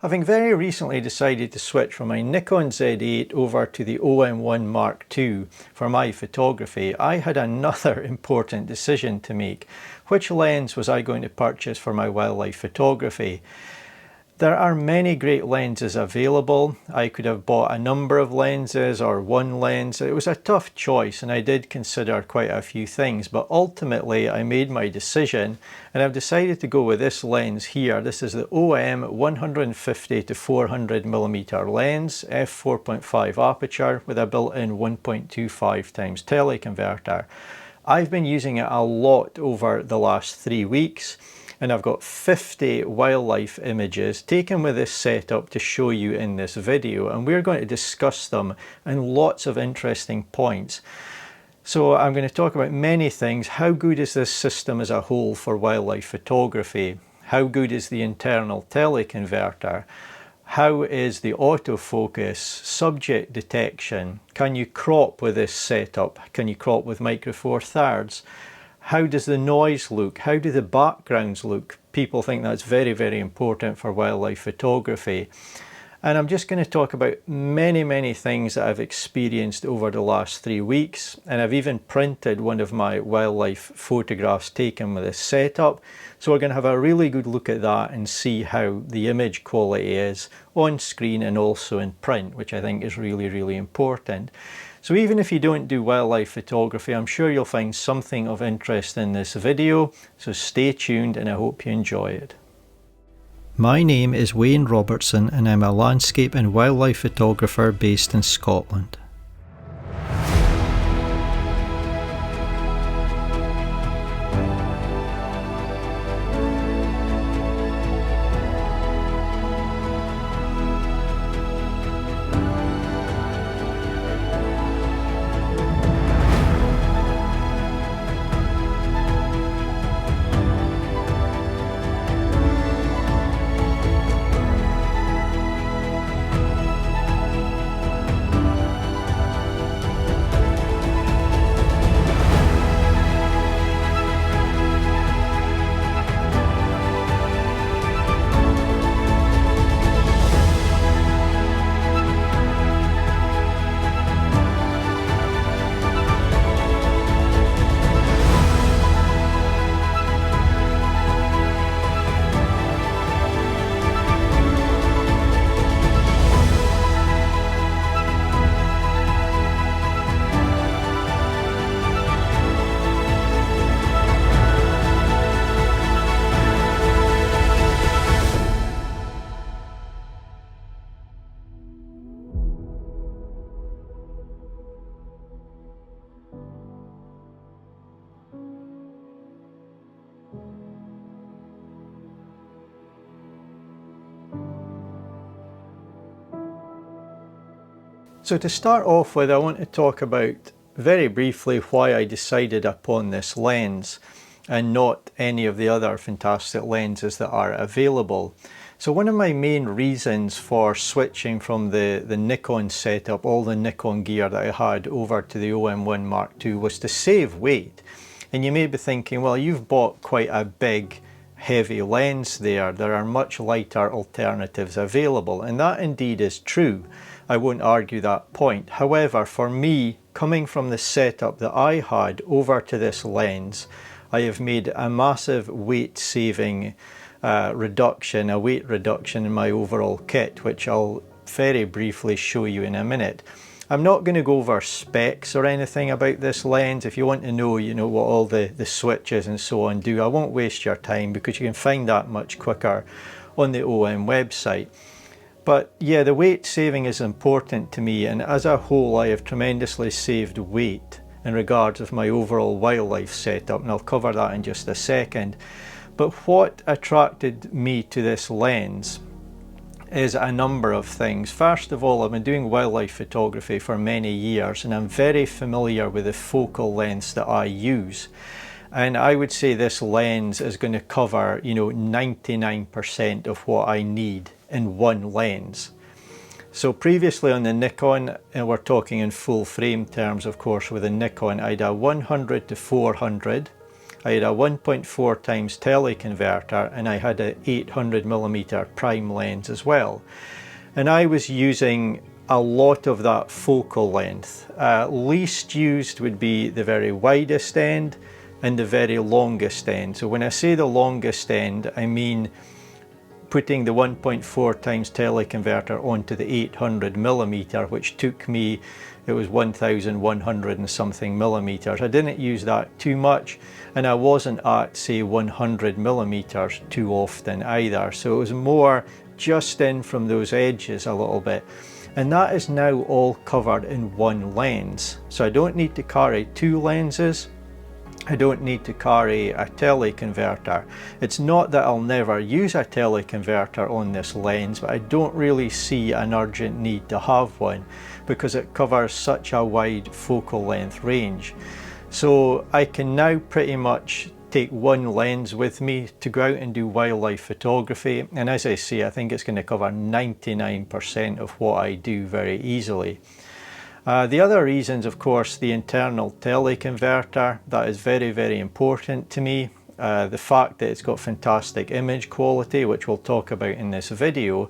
Having very recently decided to switch from my Nikon Z8 over to the OM-1 Mark II for my photography, I had another important decision to make. Which lens was I going to purchase for my wildlife photography? There are many great lenses available. I could have bought a number of lenses or one lens. It was a tough choice and I did consider quite a few things, but ultimately I made my decision and I've decided to go with this lens here. This is the OM 150 to 400mm lens, F4.5 aperture with a built-in 1.25 times teleconverter. I've been using it a lot over the last 3 weeks. And I've got 50 wildlife images taken with this setup to show you in this video, and we're going to discuss them and lots of interesting points. So I'm going to talk about many things. How good is this system as a whole for wildlife photography? How good is the internal teleconverter? How is the autofocus, subject detection? Can you crop with this setup? Can you crop with micro four thirds? How does the noise look? How do the backgrounds look? People think that's very, very important for wildlife photography. And I'm just going to talk about many things that I've experienced over the last 3 weeks. And I've even printed one of my wildlife photographs taken with this setup. So we're going to have a really good look at that and see how the image quality is on screen and also in print, which I think is really, really important. So even if you don't do wildlife photography, I'm sure you'll find something of interest in this video. So stay tuned and I hope you enjoy it. My name is Wayne Robertson and I'm a landscape and wildlife photographer based in Scotland. So to start off with, I want to talk about very briefly why I decided upon this lens and not any of the other fantastic lenses that are available. So one of my main reasons for switching from the Nikon setup, all the Nikon gear that I had, over to the OM-1 Mark II was to save weight. And you may be thinking, well, you've bought quite a big heavy lens there. There are much lighter alternatives available, and that indeed is true. I won't argue that point. However, for me, coming from the setup that I had over to this lens, I have made a massive weight saving reduction, a weight reduction in my overall kit, which I'll very briefly show you in a minute. I'm not going to go over specs or anything about this lens. If you want to know, what all the switches and so on do, I won't waste your time because you can find that much quicker on the OM website. But yeah, the weight saving is important to me, and as a whole I have tremendously saved weight in regards of my overall wildlife setup, and I'll cover that in just a second. But what attracted me to this lens is a number of things. First of all, I've been doing wildlife photography for many years and I'm very familiar with the focal lengths that I use. And I would say this lens is going to cover, 99% of what I need in one lens. So previously on the Nikon, and we're talking in full frame terms of course with the Nikon, I had a 100 to 400, I had a 1.4 times teleconverter, and I had an 800mm prime lens as well. And I was using a lot of that focal length. Least used would be the very widest end and the very longest end. So when I say the longest end, I mean putting the 1.4 times teleconverter onto the 800mm, which took me, it was 1100 and something millimeters. I didn't use that too much, and I wasn't at, say, 100mm too often either. So it was more just in from those edges a little bit. And that is now all covered in one lens. So I don't need to carry two lenses. I don't need to carry a teleconverter. It's not that I'll never use a teleconverter on this lens, but I don't really see an urgent need to have one because it covers such a wide focal length range. So I can now pretty much take one lens with me to go out and do wildlife photography, and as I say, I think it's going to cover 99% of what I do very easily. The other reasons, of course, the internal teleconverter, that is very, very important to me. The fact that it's got fantastic image quality, which we'll talk about in this video,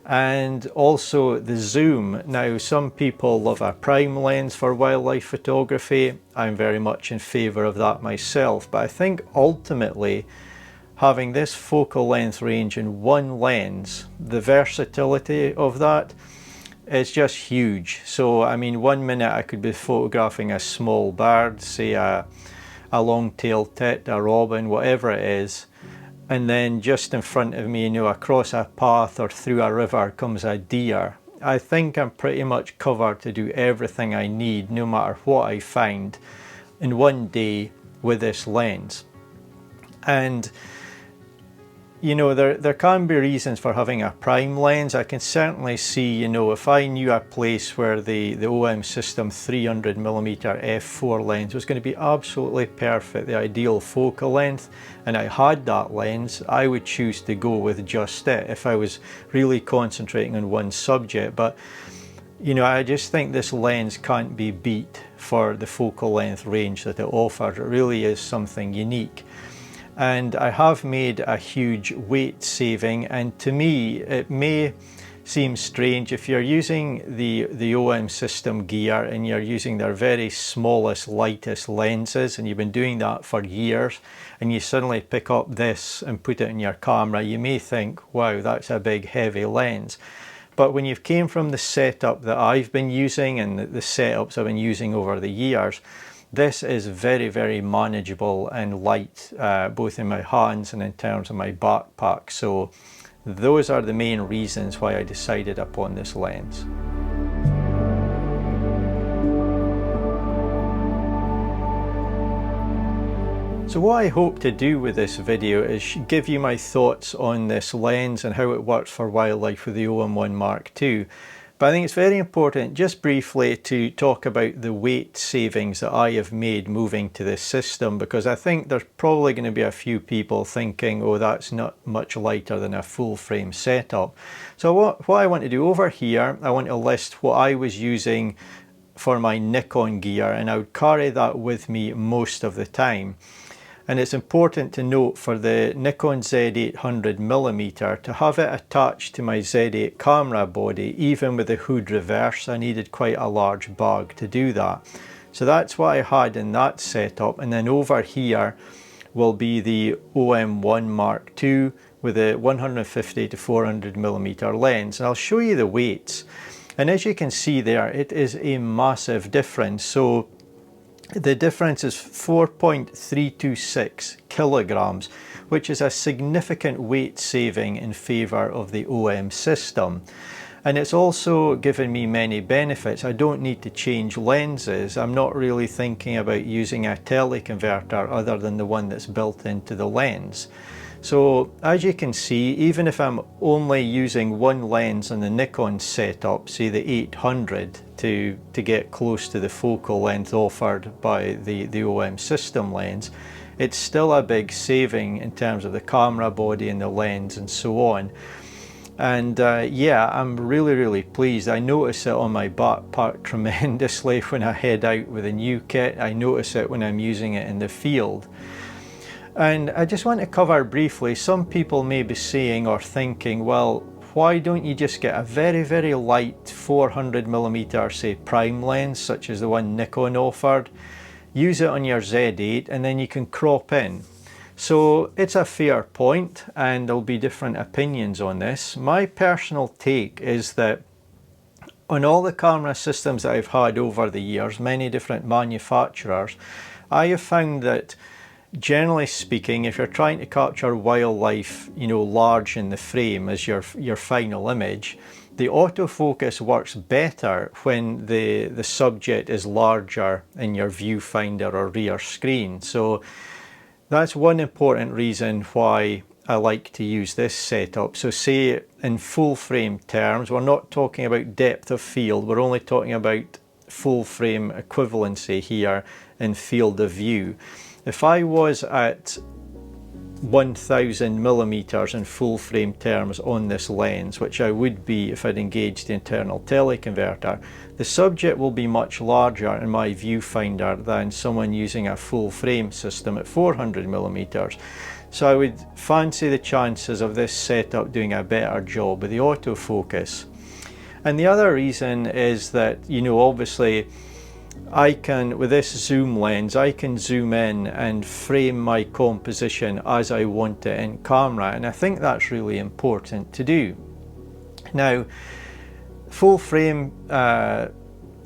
and also the zoom. Now, some people love a prime lens for wildlife photography. I'm very much in favour of that myself, but I think ultimately having this focal length range in one lens, the versatility of that, it's just huge. So I mean, 1 minute I could be photographing a small bird, say a long-tailed tit, a robin, whatever it is, and then just in front of me, you know, across a path or through a river comes a deer. I think I'm pretty much covered to do everything I need, no matter what I find, in one day with this lens. And you know, there can be reasons for having a prime lens. I can certainly see, you know, if I knew a place where the OM system 300mm f4 lens was going to be absolutely perfect, the ideal focal length, and I had that lens, I would choose to go with just it if I was really concentrating on one subject. But you know, I just think this lens can't be beat for the focal length range that it offers. It really is something unique. And I have made a huge weight saving, and to me it may seem strange if you're using the OM system gear and you're using their very smallest, lightest lenses, and you've been doing that for years, and you suddenly pick up this and put it in your camera, you may think, wow, that's a big heavy lens. But when you've came from the setup that I've been using and the setups I've been using over the years, this is very, very manageable and light, both in my hands and in terms of my backpack. So those are the main reasons why I decided upon this lens. So what I hope to do with this video is give you my thoughts on this lens and how it works for wildlife with the OM-1 Mark II. But I think it's very important, just briefly, to talk about the weight savings that I have made moving to this system, because I think there's probably going to be a few people thinking, oh, that's not much lighter than a full frame setup. So what I want to do over here, I want to list what I was using for my Nikon gear, and I would carry that with me most of the time. And it's important to note for the Nikon Z800mm to have it attached to my Z8 camera body, even with the hood reverse. I needed quite a large bag to do that. So that's what I had in that setup. And then over here will be the OM-1 Mark II with a 150 to 400mm lens. And I'll show you the weights. And as you can see there, it is a massive difference. So the difference is 4.326 kilograms, which is a significant weight saving in favour of the OM system. And it's also given me many benefits. I don't need to change lenses. I'm not really thinking about using a teleconverter other than the one that's built into the lens. So as you can see, even if I'm only using one lens on the Nikon setup, say the 800, to get close to the focal length offered by the OM system lens, it's still a big saving in terms of the camera body and the lens and so on. And yeah, I'm really, really pleased. I notice it on my backpack tremendously when I head out with a new kit. I notice it when I'm using it in the field. And I just want to cover briefly, some people may be saying or thinking, well, why don't you just get a very, very light 400mm, say, prime lens, such as the one Nikon offered, use it on your Z8, and then you can crop in. So it's a fair point, and there'll be different opinions on this. My personal take is that on all the camera systems that I've had over the years, many different manufacturers, I have found that generally speaking, if you're trying to capture wildlife, large in the frame as your final image, the autofocus works better when the subject is larger in your viewfinder or rear screen. So that's one important reason why I like to use this setup. So say in full frame terms, we're not talking about depth of field, we're only talking about full frame equivalency here in field of view. If I was at 1000mm in full frame terms on this lens, which I would be if I'd engaged the internal teleconverter, the subject will be much larger in my viewfinder than someone using a full frame system at 400mm. So I would fancy the chances of this setup doing a better job with the autofocus. And the other reason is that, obviously, I can, with this zoom lens, I can zoom in and frame my composition as I want it in camera, and I think that's really important to do. Now, full frame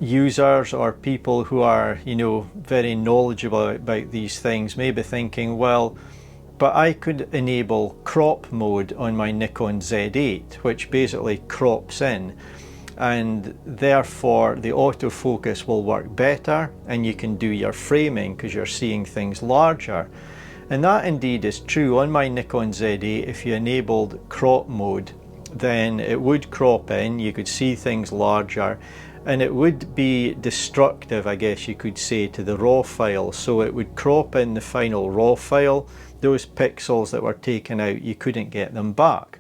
users or people who are, very knowledgeable about these things may be thinking, well, but I could enable crop mode on my Nikon Z8, which basically crops in, and therefore the autofocus will work better and you can do your framing because you're seeing things larger. And that indeed is true. On my Nikon Z8, if you enabled crop mode, then it would crop in, you could see things larger, and it would be destructive, I guess you could say, to the raw file. So it would crop in the final raw file. Those pixels that were taken out, you couldn't get them back.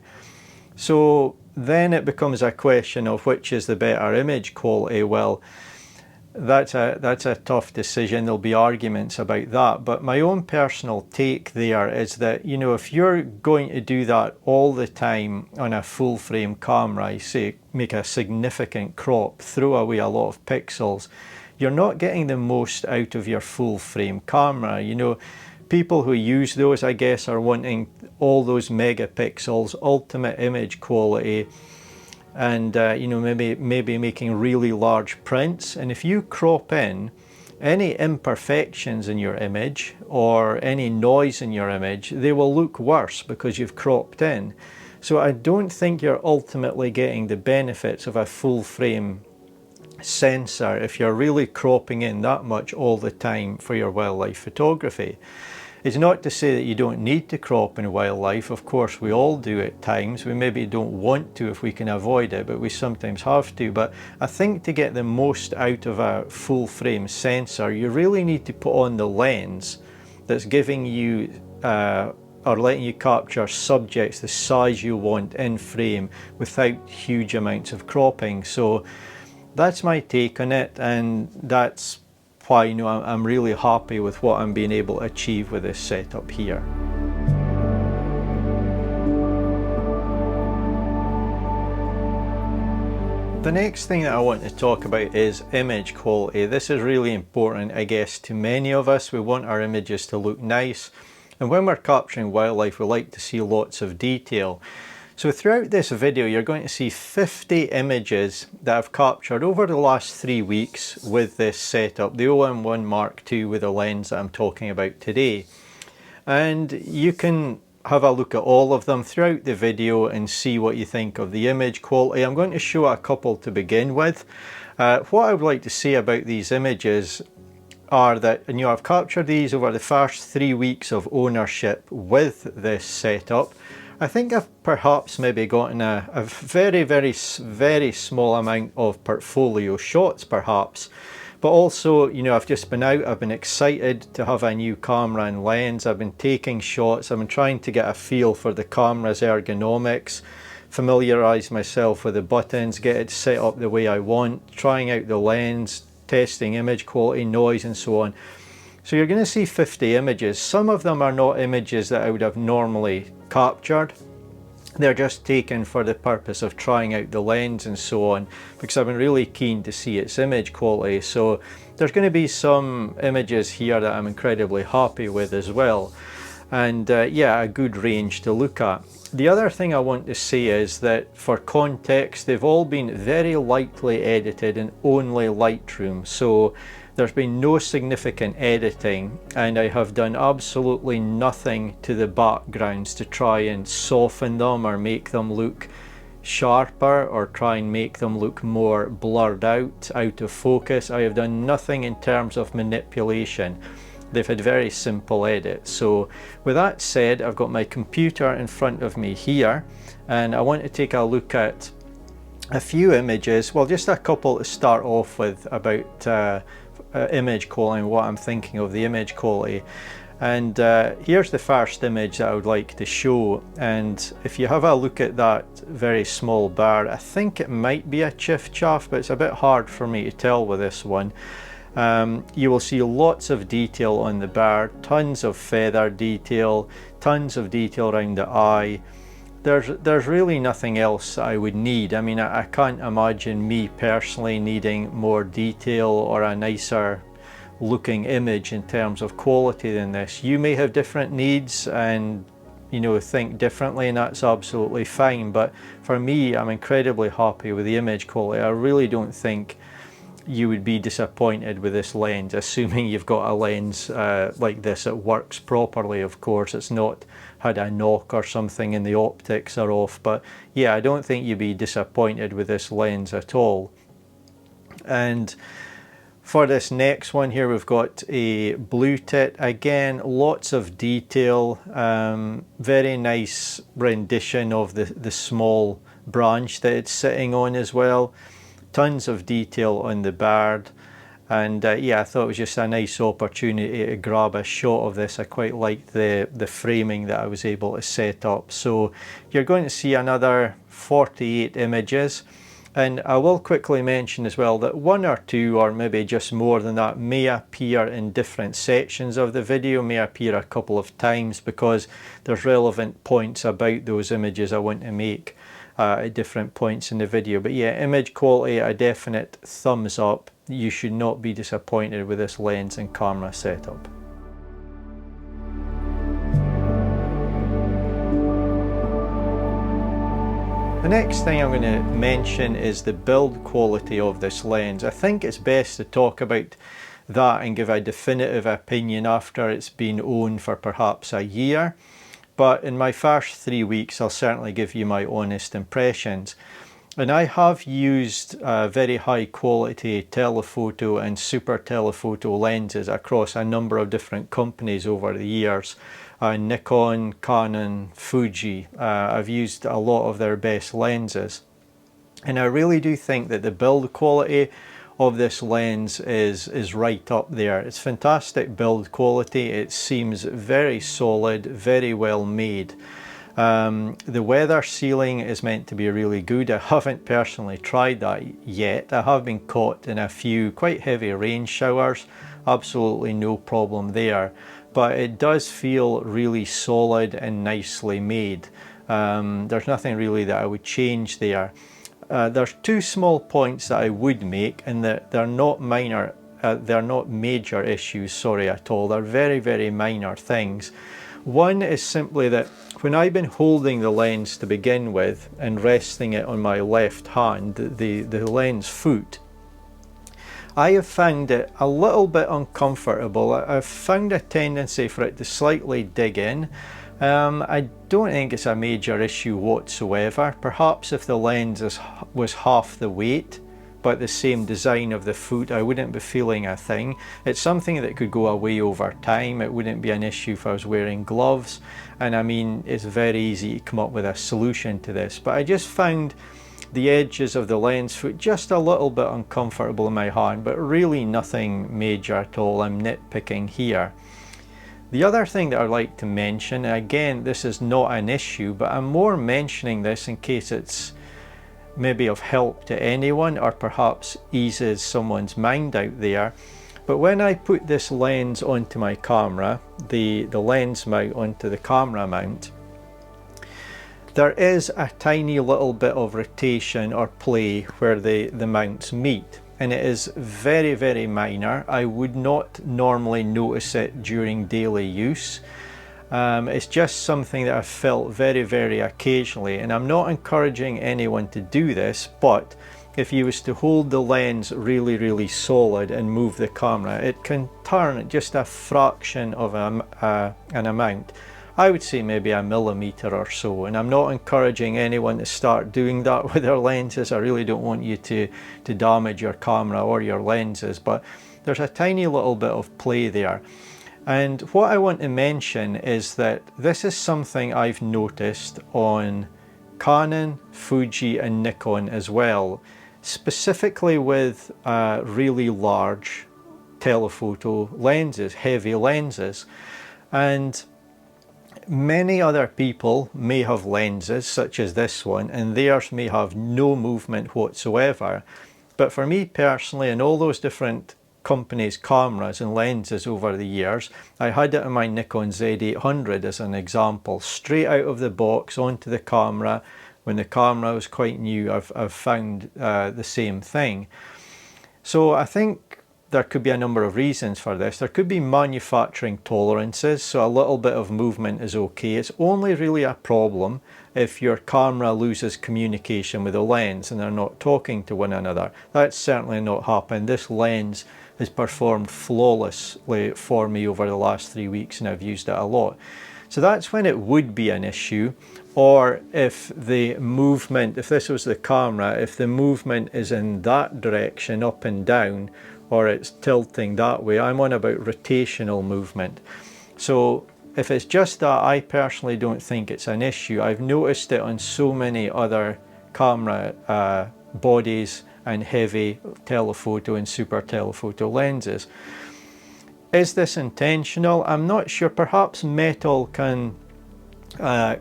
So then it becomes a question of which is the better image quality. Well, that's a tough decision. There'll be arguments about that, but my own personal take there is that, if you're going to do that all the time on a full frame camera, you say make a significant crop, throw away a lot of pixels, you're not getting the most out of your full frame camera. People who use those, I guess, are wanting all those megapixels, ultimate image quality, and maybe making really large prints. And if you crop in any imperfections in your image or any noise in your image, they will look worse because you've cropped in. So I don't think you're ultimately getting the benefits of a full frame sensor if you're really cropping in that much all the time for your wildlife photography. It's not to say that you don't need to crop in wildlife. Of course, we all do at times. We maybe don't want to if we can avoid it, but we sometimes have to. But I think to get the most out of a full frame sensor, you really need to put on the lens that's giving you or letting you capture subjects the size you want in frame without huge amounts of cropping. So that's my take on it, and that's why I'm really happy with what I'm being able to achieve with this setup here. The next thing that I want to talk about is image quality. This is really important, I guess, to many of us. We want our images to look nice, and when we're capturing wildlife, we like to see lots of detail. So throughout this video, you're going to see 50 images that I've captured over the last 3 weeks with this setup, the OM-1 Mark II with the lens that I'm talking about today. And you can have a look at all of them throughout the video and see what you think of the image quality. I'm going to show a couple to begin with. What I would like to say about these images are that, I've captured these over the first 3 weeks of ownership with this setup. I think I've perhaps maybe gotten a very, very, very small amount of portfolio shots perhaps, but also, I've just been out, I've been excited to have a new camera and lens, I've been taking shots, I've been trying to get a feel for the camera's ergonomics, familiarise myself with the buttons, get it set up the way I want, trying out the lens, testing image quality, noise and so on. So you're going to see 50 images. Some of them are not images that I would have normally captured. They're just taken for the purpose of trying out the lens and so on, because I've been really keen to see its image quality. So there's going to be some images here that I'm incredibly happy with as well. And yeah, a good range to look at. The other thing I want to say is that for context, they've all been very lightly edited in only Lightroom. So there's been no significant editing, and I have done absolutely nothing to the backgrounds to try and soften them or make them look sharper or try and make them look more blurred out of focus. I have done nothing in terms of manipulation. They've had very simple edits. So with that said, I've got my computer in front of me here, and I want to take a look at a few images. Well, just a couple to start off with about image quality and what I'm thinking of the image quality. And here's the first image that I would like to show, and if you have a look at that very small bar, I think it might be a chiff-chaff, but it's a bit hard for me to tell with this one. You will see lots of detail on the bar, tons of feather detail, tons of detail around the eye. There's really nothing else I would need. I mean, I can't imagine me personally needing more detail or a nicer looking image in terms of quality than this. You may have different needs and, you know, think differently, and that's absolutely fine. But for me, I'm incredibly happy with the image quality. I really don't think you would be disappointed with this lens, assuming you've got a lens like this that works properly. Of course, it's not had a knock or something and the optics are off, but yeah, I don't think you'd be disappointed with this lens at all. And for this next one here, we've got a blue tit. Again, lots of detail, very nice rendition of the small branch that it's sitting on as well. Tons of detail on the barred, and yeah, I thought it was just a nice opportunity to grab a shot of this. I quite liked the framing that I was able to set up. So you're going to see another 48 images, and I will quickly mention as well that one or two, or maybe just more than that, may appear in different sections of the video, may appear a couple of times, because there's relevant points about those images I want to make at different points in the video. But yeah, image quality, a definite thumbs up. You should not be disappointed with this lens and camera setup. The next thing I'm going to mention is the build quality of this lens. I think it's best to talk about that and give a definitive opinion after it's been owned for perhaps a year. But in my first 3 weeks, I'll certainly give you my honest impressions. And I have used very high quality telephoto and super telephoto lenses across a number of different companies over the years. Nikon, Canon, Fuji. I've used a lot of their best lenses. And I really do think that the build quality of this lens is right up there. It's fantastic build quality. It seems very solid, very well made. The weather sealing is meant to be really good. I haven't personally tried that yet. I have been caught in a few quite heavy rain showers. Absolutely no problem there. But it does feel really solid and nicely made. There's nothing really that I would change there. There's two small points that I would make, and that they're not minor, they're not major issues, sorry, at all. They're very, very minor things. One is simply that when I've been holding the lens to begin with and resting it on my left hand, the lens foot, I have found it a little bit uncomfortable. I've found a tendency for it to slightly dig in. I don't think it's a major issue whatsoever. Perhaps if the lens was half the weight but the same design of the foot, I wouldn't be feeling a thing. It's something that could go away over time. It wouldn't be an issue if I was wearing gloves, and I mean, it's very easy to come up with a solution to this. But I just found the edges of the lens foot just a little bit uncomfortable in my hand, but really nothing major at all. I'm nitpicking here. The other thing that I'd like to mention, again, this is not an issue, but I'm more mentioning this in case it's maybe of help to anyone or perhaps eases someone's mind out there. But But when I put this lens onto my camera, the lens mount onto the camera mount, there is a tiny little bit of rotation or play where the mounts meet, and it is very, very minor. I would not normally notice it during daily use. It's just something that I've felt very, very occasionally, and I'm not encouraging anyone to do this, but if you was to hold the lens really, really solid and move the camera, it can turn just a fraction of an amount. I would say maybe a millimeter or so, and I'm not encouraging anyone to start doing that with their lenses. I really don't want you to damage your camera or your lenses, but there's a tiny little bit of play there. And what I want to mention is that this is something I've noticed on Canon, Fuji and Nikon as well, specifically with really large telephoto lenses, heavy lenses. And many other people may have lenses such as this one, and theirs may have no movement whatsoever. But for me personally, and all those different companies' cameras and lenses over the years, I had it on my Nikon Z800 as an example, straight out of the box onto the camera. When the camera was quite new, I've found the same thing. So I think there could be a number of reasons for this. There could be manufacturing tolerances, so a little bit of movement is okay. It's only really a problem if your camera loses communication with the lens and they're not talking to one another. That's certainly not happened. This lens has performed flawlessly for me over the last 3 weeks, and I've used it a lot. So that's when it would be an issue. Or if the movement, if this was the camera, if the movement is in that direction, up and down, or it's tilting that way, I'm on about rotational movement. So if it's just that, I personally don't think it's an issue. I've noticed it on so many other camera bodies and heavy telephoto and super telephoto lenses. Is this intentional? I'm not sure. Perhaps metal can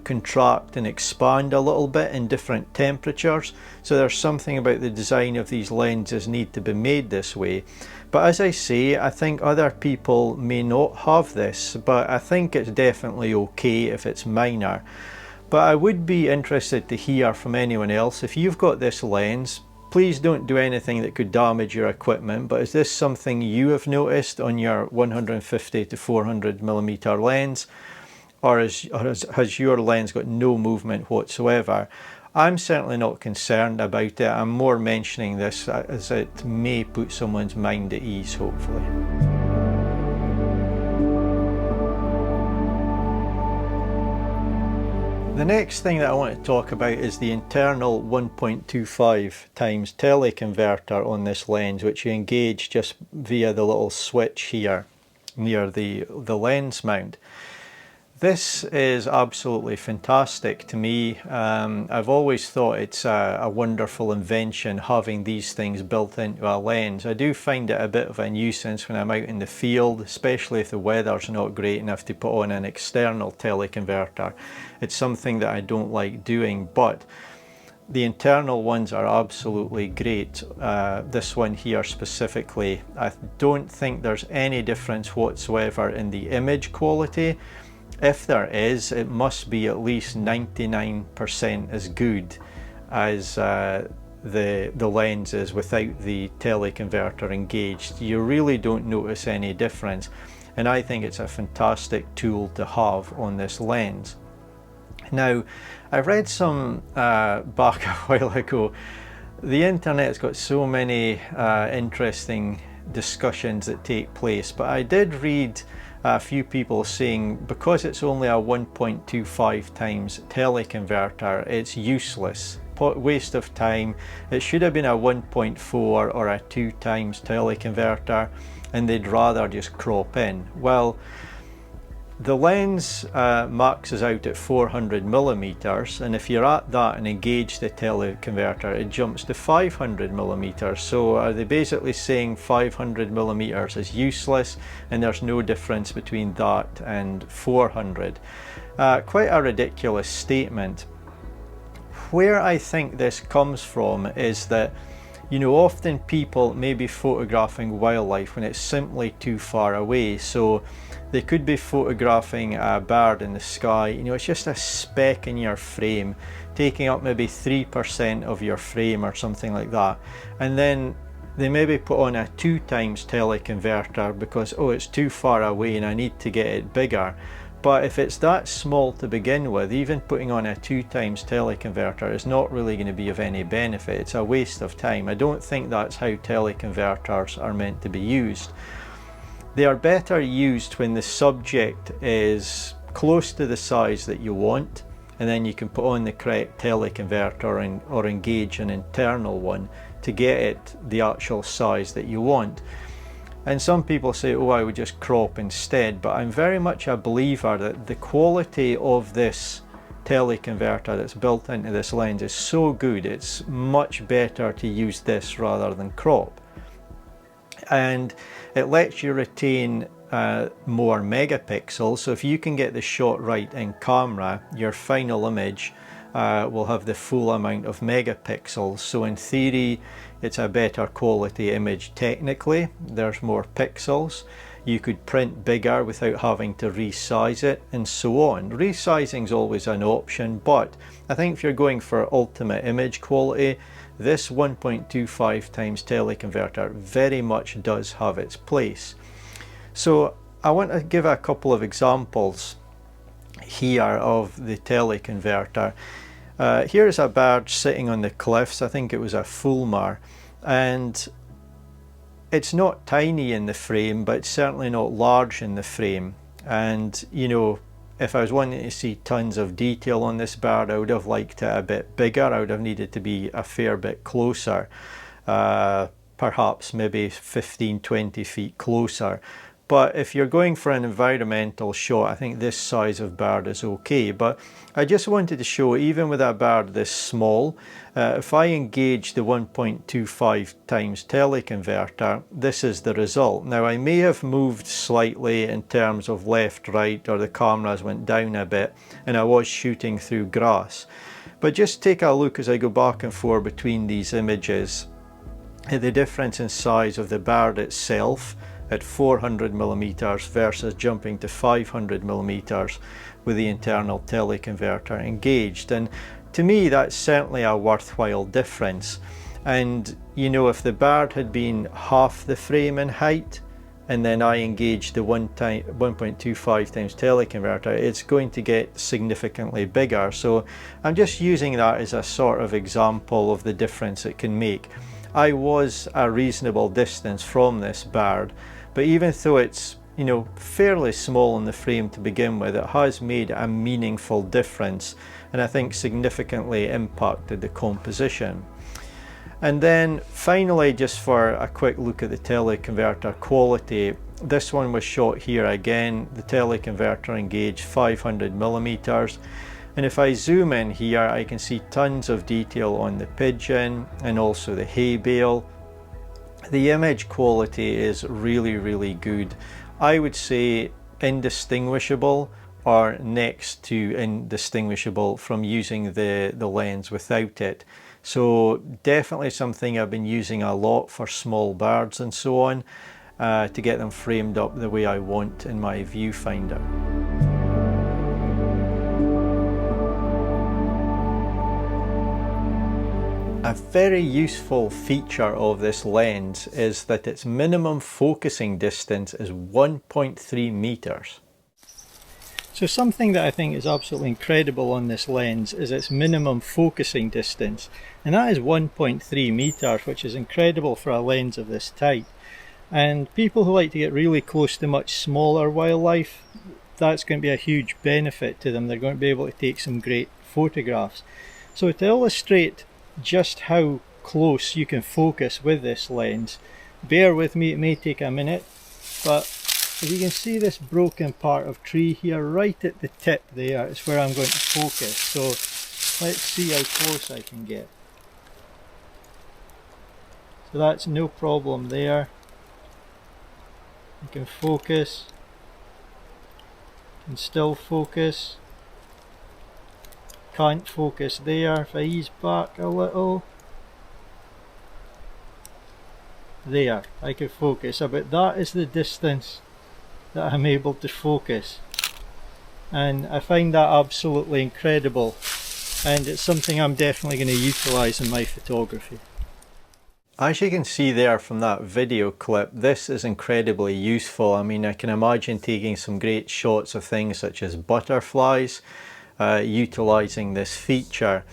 contract and expand a little bit in different temperatures, so there's something about the design of these lenses need to be made this way. But as I say, I think other people may not have this, but I think it's definitely okay if it's minor. But I would be interested to hear from anyone else. If you've got this lens, please don't do anything that could damage your equipment, but is this something you have noticed on your 150 to 400 millimeter lens? Or has your lens got no movement whatsoever? I'm certainly not concerned about it. I'm more mentioning this as it may put someone's mind at ease, hopefully. The next thing that I want to talk about is the internal 1.25 times teleconverter on this lens, which you engage just via the little switch here near the lens mount. This is absolutely fantastic to me. I've always thought it's a wonderful invention having these things built into a lens. I do find it a bit of a nuisance when I'm out in the field, especially if the weather's not great and I have to put on an external teleconverter. It's something that I don't like doing, but the internal ones are absolutely great. This one here specifically, I don't think there's any difference whatsoever in the image quality. If there is, it must be at least 99% as good as the lens is without the teleconverter engaged. You really don't notice any difference, and I think it's a fantastic tool to have on this lens. Now, I read some back a while ago, the internet's got so many interesting discussions that take place, but I did read a few people saying because it's only a 1.25 times teleconverter, it's useless, waste of time. It should have been a 1.4 or a 2 times teleconverter, and they'd rather just crop in. Well, the lens maxes out at 400 millimeters, and if you're at that and engage the teleconverter, it jumps to 500 millimeters. So are they basically saying 500 millimeters is useless and there's no difference between that and 400? Quite a ridiculous statement. Where I think this comes from is that You know, often people may be photographing wildlife when it's simply too far away, so they could be photographing a bird in the sky. You know, it's just a speck in your frame, taking up maybe 3% of your frame or something like that, and then they maybe put on a 2x teleconverter because, oh, it's too far away and I need to get it bigger. But if it's that small to begin with, even putting on a 2x teleconverter is not really going to be of any benefit. It's a waste of time. I don't think that's how teleconverters are meant to be used. They are better used when the subject is close to the size that you want, and then you can put on the correct teleconverter or engage an internal one to get it the actual size that you want. And some people say, oh, I would just crop instead, but I'm very much a believer that the quality of this teleconverter that's built into this lens is so good, it's much better to use this rather than crop. And it lets you retain more megapixels, so if you can get the shot right in camera, your final image will have the full amount of megapixels. So in theory, it's a better quality image technically. There's more pixels. You could print bigger without having to resize it, and so on. Resizing is always an option, but I think if you're going for ultimate image quality, this 1.25 times teleconverter very much does have its place. So I want to give a couple of examples here of the teleconverter. Here's a bird sitting on the cliffs. I think it was a fulmar, and it's not tiny in the frame, but it's certainly not large in the frame. And you know, if I was wanting to see tons of detail on this bird, I would have liked it a bit bigger. I would have needed to be a fair bit closer, perhaps maybe 15-20 feet closer. But if you're going for an environmental shot, I think this size of bird is okay. But I just wanted to show, even with a bird this small, if I engage the 1.25 times teleconverter, this is the result. Now, I may have moved slightly in terms of left, right, or the cameras went down a bit, and I was shooting through grass. But just take a look as I go back and forth between these images at the difference in size of the bird itself at 400 millimeters versus jumping to 500 millimeters with the internal teleconverter engaged. And to me, that's certainly a worthwhile difference. And you know, if the bird had been half the frame in height, and then I engage the 1.25 times teleconverter, it's going to get significantly bigger. So I'm just using that as a sort of example of the difference it can make. I was a reasonable distance from this bird, but even though it's, you know, fairly small in the frame to begin with, it has made a meaningful difference, and I think significantly impacted the composition. And then finally, just for a quick look at the teleconverter quality, this one was shot here again, the teleconverter engaged 500 millimeters. And if I zoom in here, I can see tons of detail on the pigeon and also the hay bale. The image quality is really, really good. I would say indistinguishable or next to indistinguishable from using the lens without it. So definitely something I've been using a lot for small birds and so on, to get them framed up the way I want in my viewfinder. A very useful feature of this lens is that its minimum focusing distance is 1.3 meters. So something that I think is absolutely incredible on this lens is its minimum focusing distance, and that is 1.3 meters, which is incredible for a lens of this type. And people who like to get really close to much smaller wildlife, that's going to be a huge benefit to them. They're going to be able to take some great photographs. So to illustrate just how close you can focus with this lens, bear with me, it may take a minute, but as you can see, this broken part of tree here right at the tip there is where I'm going to focus. So let's see how close I can get. So that's no problem there. You can focus, can still focus. Can't focus there. If I ease back a little, there. I could focus, but that is the distance that I'm able to focus, and I find that absolutely incredible, and it's something I'm definitely going to utilise in my photography. As you can see there from that video clip, this is incredibly useful. I mean, I can imagine taking some great shots of things such as butterflies, utilising this feature.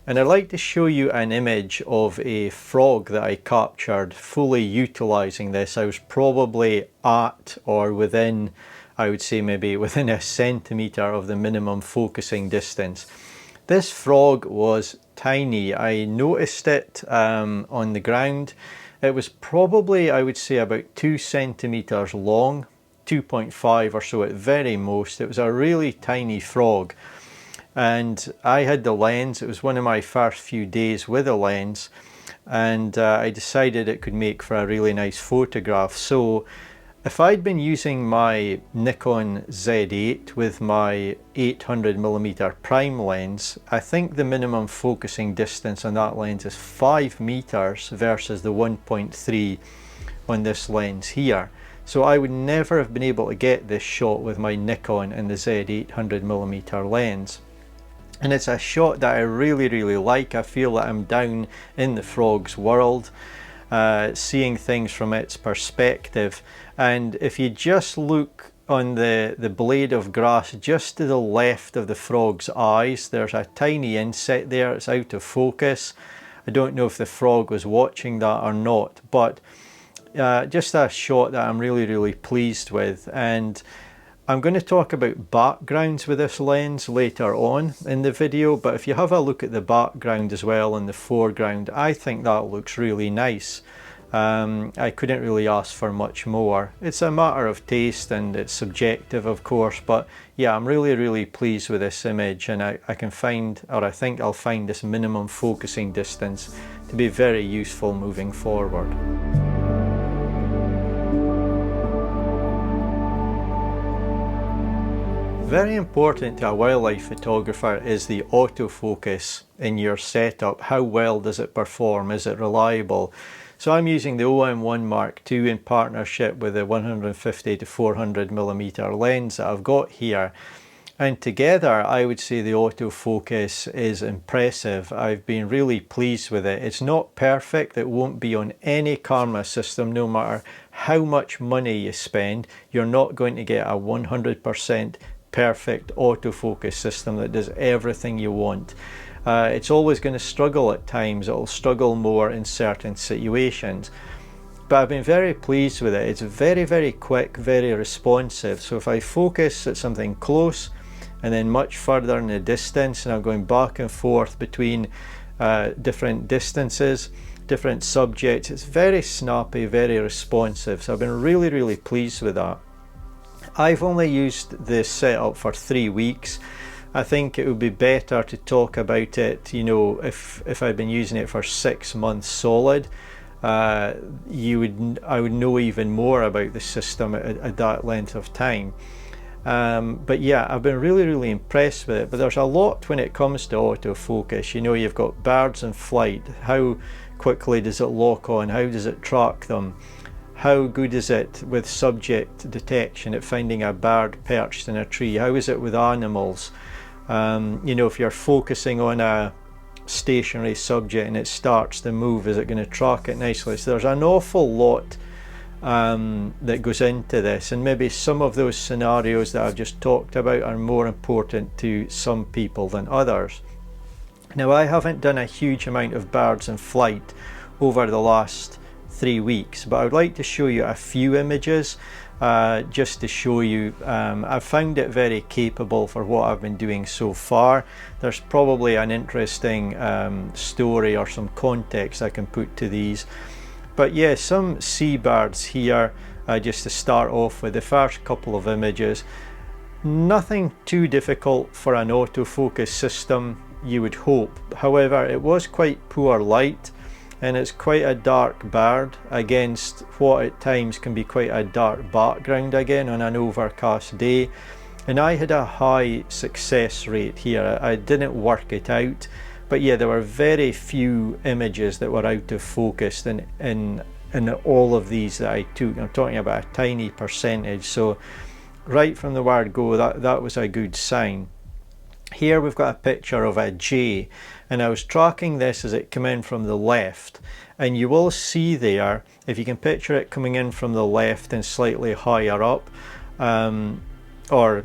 And I'd like to show you an image of a frog that I captured fully utilising this. I was probably at or within, I would say maybe within a centimetre of the minimum focusing distance. This frog was tiny. I noticed it on the ground. It was probably, I would say, about 2 centimetres long, 2.5 or so at very most. It was a really tiny frog. And I had the lens. It was one of my first few days with a lens, and I decided it could make for a really nice photograph. So if I'd been using my Nikon Z8 with my 800mm prime lens, I think the minimum focusing distance on that lens is 5 meters versus the 1.3 on this lens here. So I would never have been able to get this shot with my Nikon and the Z 800mm lens. And it's a shot that I really like. I feel that I'm down in the frog's world, seeing things from its perspective. And if you just look on the blade of grass just to the left of the frog's eyes, there's a tiny insect there. It's out of focus. I don't know if the frog was watching that or not, but just a shot that I'm really pleased with. And I'm going to talk about backgrounds with this lens later on in the video, but if you have a look at the background as well and the foreground, I think that looks really nice. I couldn't really ask for much more. It's a matter of taste and it's subjective, of course, but yeah, I'm really pleased with this image, and I can find, or I think I'll find, this minimum focusing distance to be very useful moving forward. Very important to a wildlife photographer is the autofocus in your setup. How well does it perform? Is it reliable? So I'm using the OM-1 Mark II in partnership with the 150 to 400mm lens that I've got here. And together I would say the autofocus is impressive. I've been really pleased with it. It's not perfect. It won't be on any camera system, no matter how much money you spend. You're not going to get a 100% perfect autofocus system that does everything you want. It's always going to struggle at times. It'll struggle more in certain situations, but I've been very pleased with it. It's very quick, very responsive. So if I focus at something close and then much further in the distance, and I'm going back and forth between different distances, different subjects, it's very snappy, very responsive. So I've been really pleased with that. I've only used this setup for 3 weeks. I think it would be better to talk about it, you know, if I'd been using it for 6 months solid. I would know even more about the system at that length of time. But yeah, I've been really impressed with it. But there's a lot when it comes to autofocus. You know, you've got birds in flight. How quickly does it lock on? How does it track them? How good is it with subject detection, at finding a bird perched in a tree? How is it with animals? You know, if you're focusing on a stationary subject and it starts to move, is it going to track it nicely? So there's an awful lot that goes into this, and maybe some of those scenarios that I've just talked about are more important to some people than others. Now, I haven't done a huge amount of birds in flight over the last 3 weeks, but I would like to show you a few images just to show you. I've found it very capable for what I've been doing so far. There's probably an interesting story or some context I can put to these. But yeah, some seabirds here, just to start off with the first couple of images. Nothing too difficult for an autofocus system, you would hope. However, it was quite poor light, and it's quite a dark bird against what at times can be quite a dark background again on an overcast day. And I had a high success rate here. I didn't work it out, but yeah, there were very few images that were out of focus in in all of these that I took. I'm talking about a tiny percentage, so right from the word go, that was a good sign. Here we've got a picture of a J, and I was tracking this as it came in from the left, and you will see there, if you can picture it coming in from the left and slightly higher up, or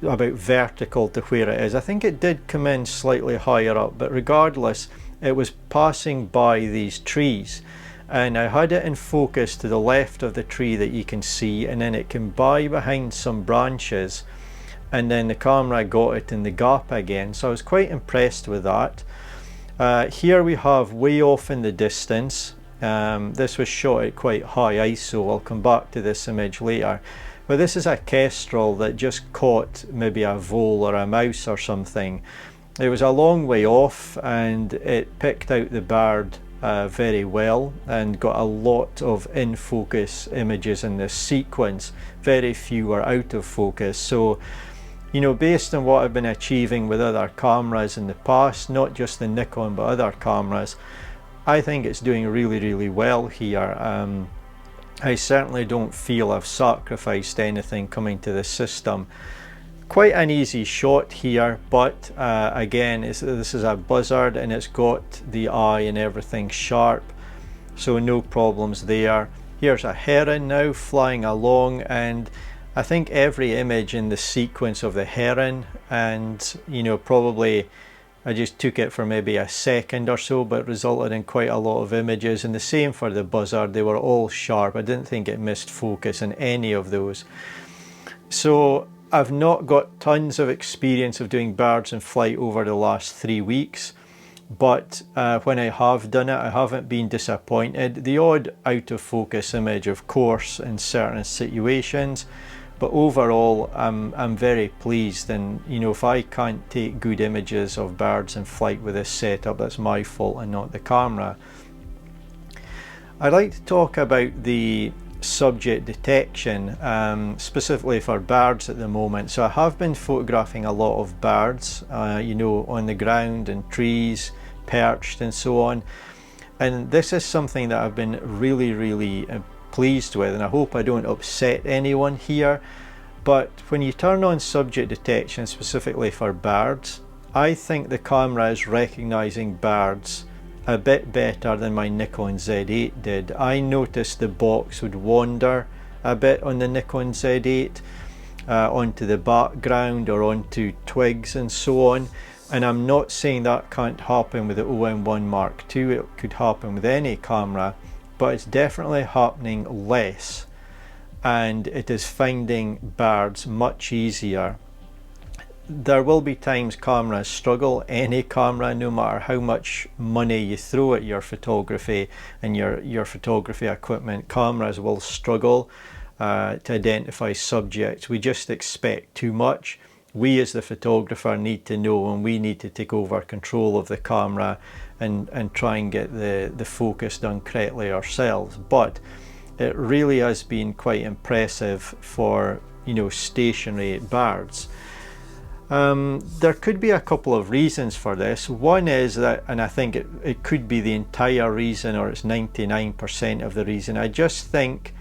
about vertical to where it is. I think it did come in slightly higher up, but regardless, it was passing by these trees, and I had it in focus to the left of the tree that you can see, and then it came by behind some branches, and then the camera got it in the gap again, so I was quite impressed with that. Here we have way off in the distance, this was shot at quite high ISO, I'll come back to this image later, but this is a kestrel that just caught maybe a vole or a mouse or something. It was a long way off, and it picked out the bird very well and got a lot of in focus images in this sequence. Very few were out of focus, so you know, based on what I've been achieving with other cameras in the past, not just the Nikon but other cameras, I think it's doing really well here. I certainly don't feel I've sacrificed anything coming to the system. Quite an easy shot here, but again, this is a buzzard and it's got the eye and everything sharp, so no problems there. Here's a heron now flying along, and I think every image in the sequence of the heron, and you know, probably I just took it for maybe a second or so, but resulted in quite a lot of images, and the same for the buzzard. They were all sharp. I didn't think it missed focus in any of those. So I've not got tons of experience of doing birds in flight over the last 3 weeks, but when I have done it, I haven't been disappointed. The odd out of focus image, of course, in certain situations, but overall I'm very pleased, and you know, if I can't take good images of birds in flight with this setup, that's my fault and not the camera. I'd like to talk about the subject detection, specifically for birds at the moment. So I have been photographing a lot of birds, you know, on the ground and trees, perched and so on, and this is something that I've been really pleased with, and I hope I don't upset anyone here, but when you turn on subject detection specifically for birds, I think the camera is recognizing birds a bit better than my Nikon Z8 did. I noticed the box would wander a bit on the Nikon Z8 onto the background or onto twigs and so on, and I'm not saying that can't happen with the OM-1 Mark II, it could happen with any camera, but it's definitely happening less, and it is finding birds much easier. There will be times cameras struggle, any camera, no matter how much money you throw at your photography and your photography equipment, cameras will struggle to identify subjects. We just expect too much. We as the photographer need to know, and we need to take over control of the camera and try and get the focus done correctly ourselves. But it really has been quite impressive for, you know, stationary birds. There could be a couple of reasons for this. One is that, and I think it could be the entire reason, or it's 99% of the reason, I just think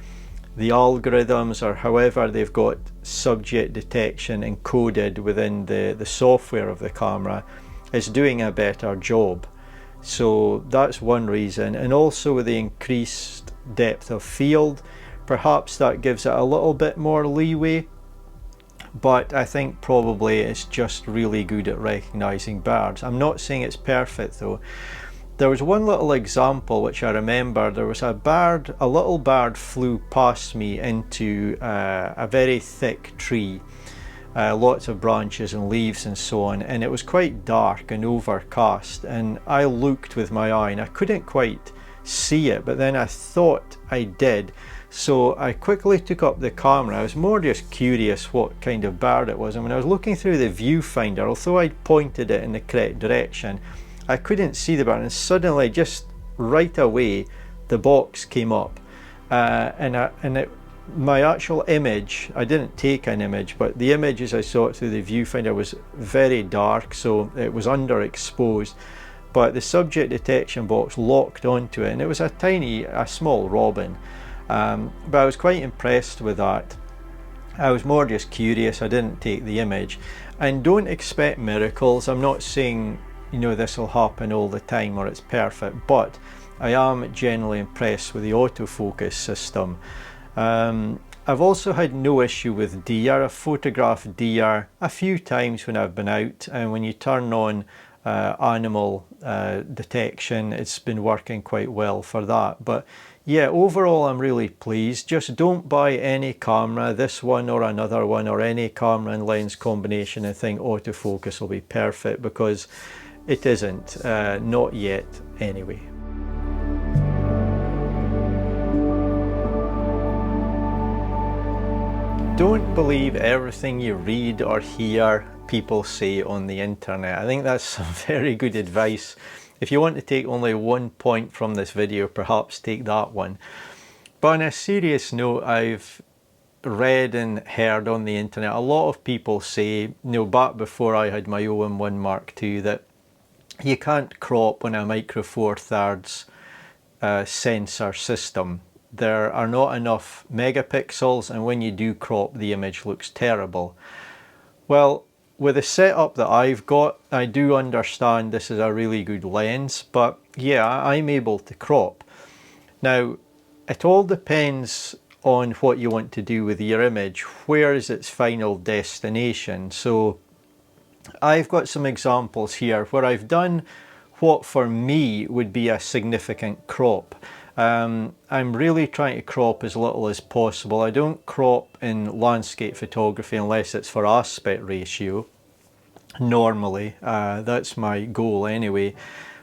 the algorithms, or however they've got subject detection encoded within the software of the camera, is doing a better job. So that's one reason, and also with the increased depth of field, perhaps that gives it a little bit more leeway, but I think probably it's just really good at recognizing birds. I'm not saying it's perfect though. There was one little example which I remember. There was a bird, a little bird flew past me into a very thick tree, lots of branches and leaves and so on, and it was quite dark and overcast, and I looked with my eye and I couldn't quite see it, but then I thought I did, so I quickly took up the camera. I was more just curious what kind of bird it was, and when I was looking through the viewfinder, although I pointed it in the correct direction, I couldn't see the bird, and suddenly, just right away, the box came up, my actual image, I didn't take an image, but the image as I saw it through the viewfinder was very dark, so it was underexposed, but the subject detection box locked onto it, and it was a small robin. But I was quite impressed with that. I was more just curious. I didn't take the image, and don't expect miracles. I'm not saying, you know, this will happen all the time or it's perfect, but I am generally impressed with the autofocus system. I've also had no issue with deer. I've photographed deer a few times when I've been out, and when you turn on animal detection, it's been working quite well for that. But yeah, overall I'm really pleased. Just don't buy any camera, this one or another one, or any camera and lens combination and think autofocus will be perfect, because it isn't, not yet anyway. Don't believe everything you read or hear people say on the internet. I think that's some very good advice. If you want to take only one point from this video, perhaps take that one. But on a serious note, I've read and heard on the internet a lot of people say, you know, back before I had my OM-1 Mark II, that you can't crop on a micro four thirds sensor system. There are not enough megapixels, and when you do crop, the image looks terrible. Well, with the setup that I've got, I do understand this is a really good lens, but yeah, I'm able to crop. Now, it all depends on what you want to do with your image. Where is its final destination? So I've got some examples here where I've done what for me would be a significant crop. I'm really trying to crop as little as possible. I don't crop in landscape photography unless it's for aspect ratio. Normally, that's my goal anyway.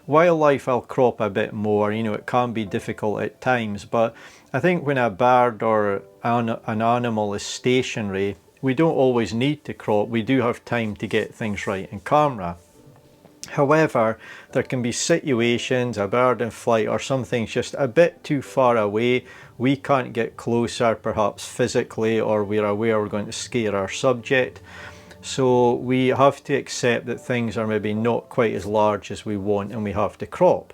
Wildlife I'll crop a bit more, you know, it can be difficult at times, but I think when a bird or an animal is stationary, we don't always need to crop. We do have time to get things right in camera. However, there can be situations, a bird in flight or something's just a bit too far away, we can't get closer perhaps physically, or we're aware we're going to scare our subject. So we have to accept that things are maybe not quite as large as we want, and we have to crop.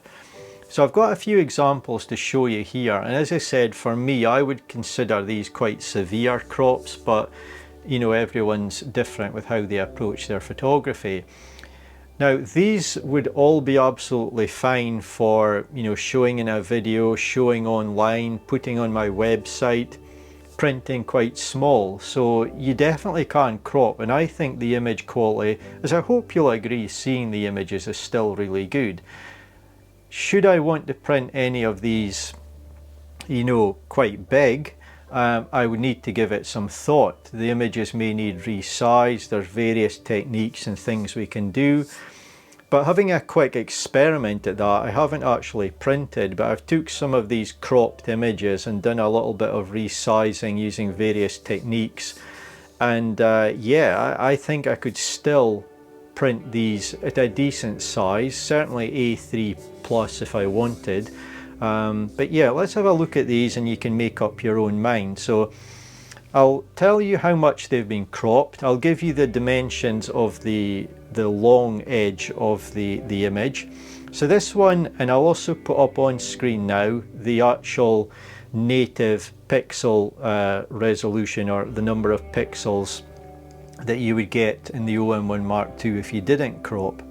So I've got a few examples to show you here, and as I said, for me, I would consider these quite severe crops, but you know, everyone's different with how they approach their photography. Now, these would all be absolutely fine for, you know, showing in a video, showing online, putting on my website, printing quite small. So you definitely can crop, and I think the image quality, as I hope you'll agree, seeing the images is still really good. Should I want to print any of these, you know, quite big, I would need to give it some thought. The images may need resized. There's various techniques and things we can do. But having a quick experiment at that, I haven't actually printed, but I've took some of these cropped images and done a little bit of resizing using various techniques. And yeah, I think I could still print these at a decent size, certainly A3 plus if I wanted. But yeah, let's have a look at these and you can make up your own mind. So I'll tell you how much they've been cropped. I'll give you the dimensions of the long edge of the image. So this one, and I'll also put up on screen now the actual native pixel resolution, or the number of pixels that you would get in the OM-1 Mark II if you didn't crop.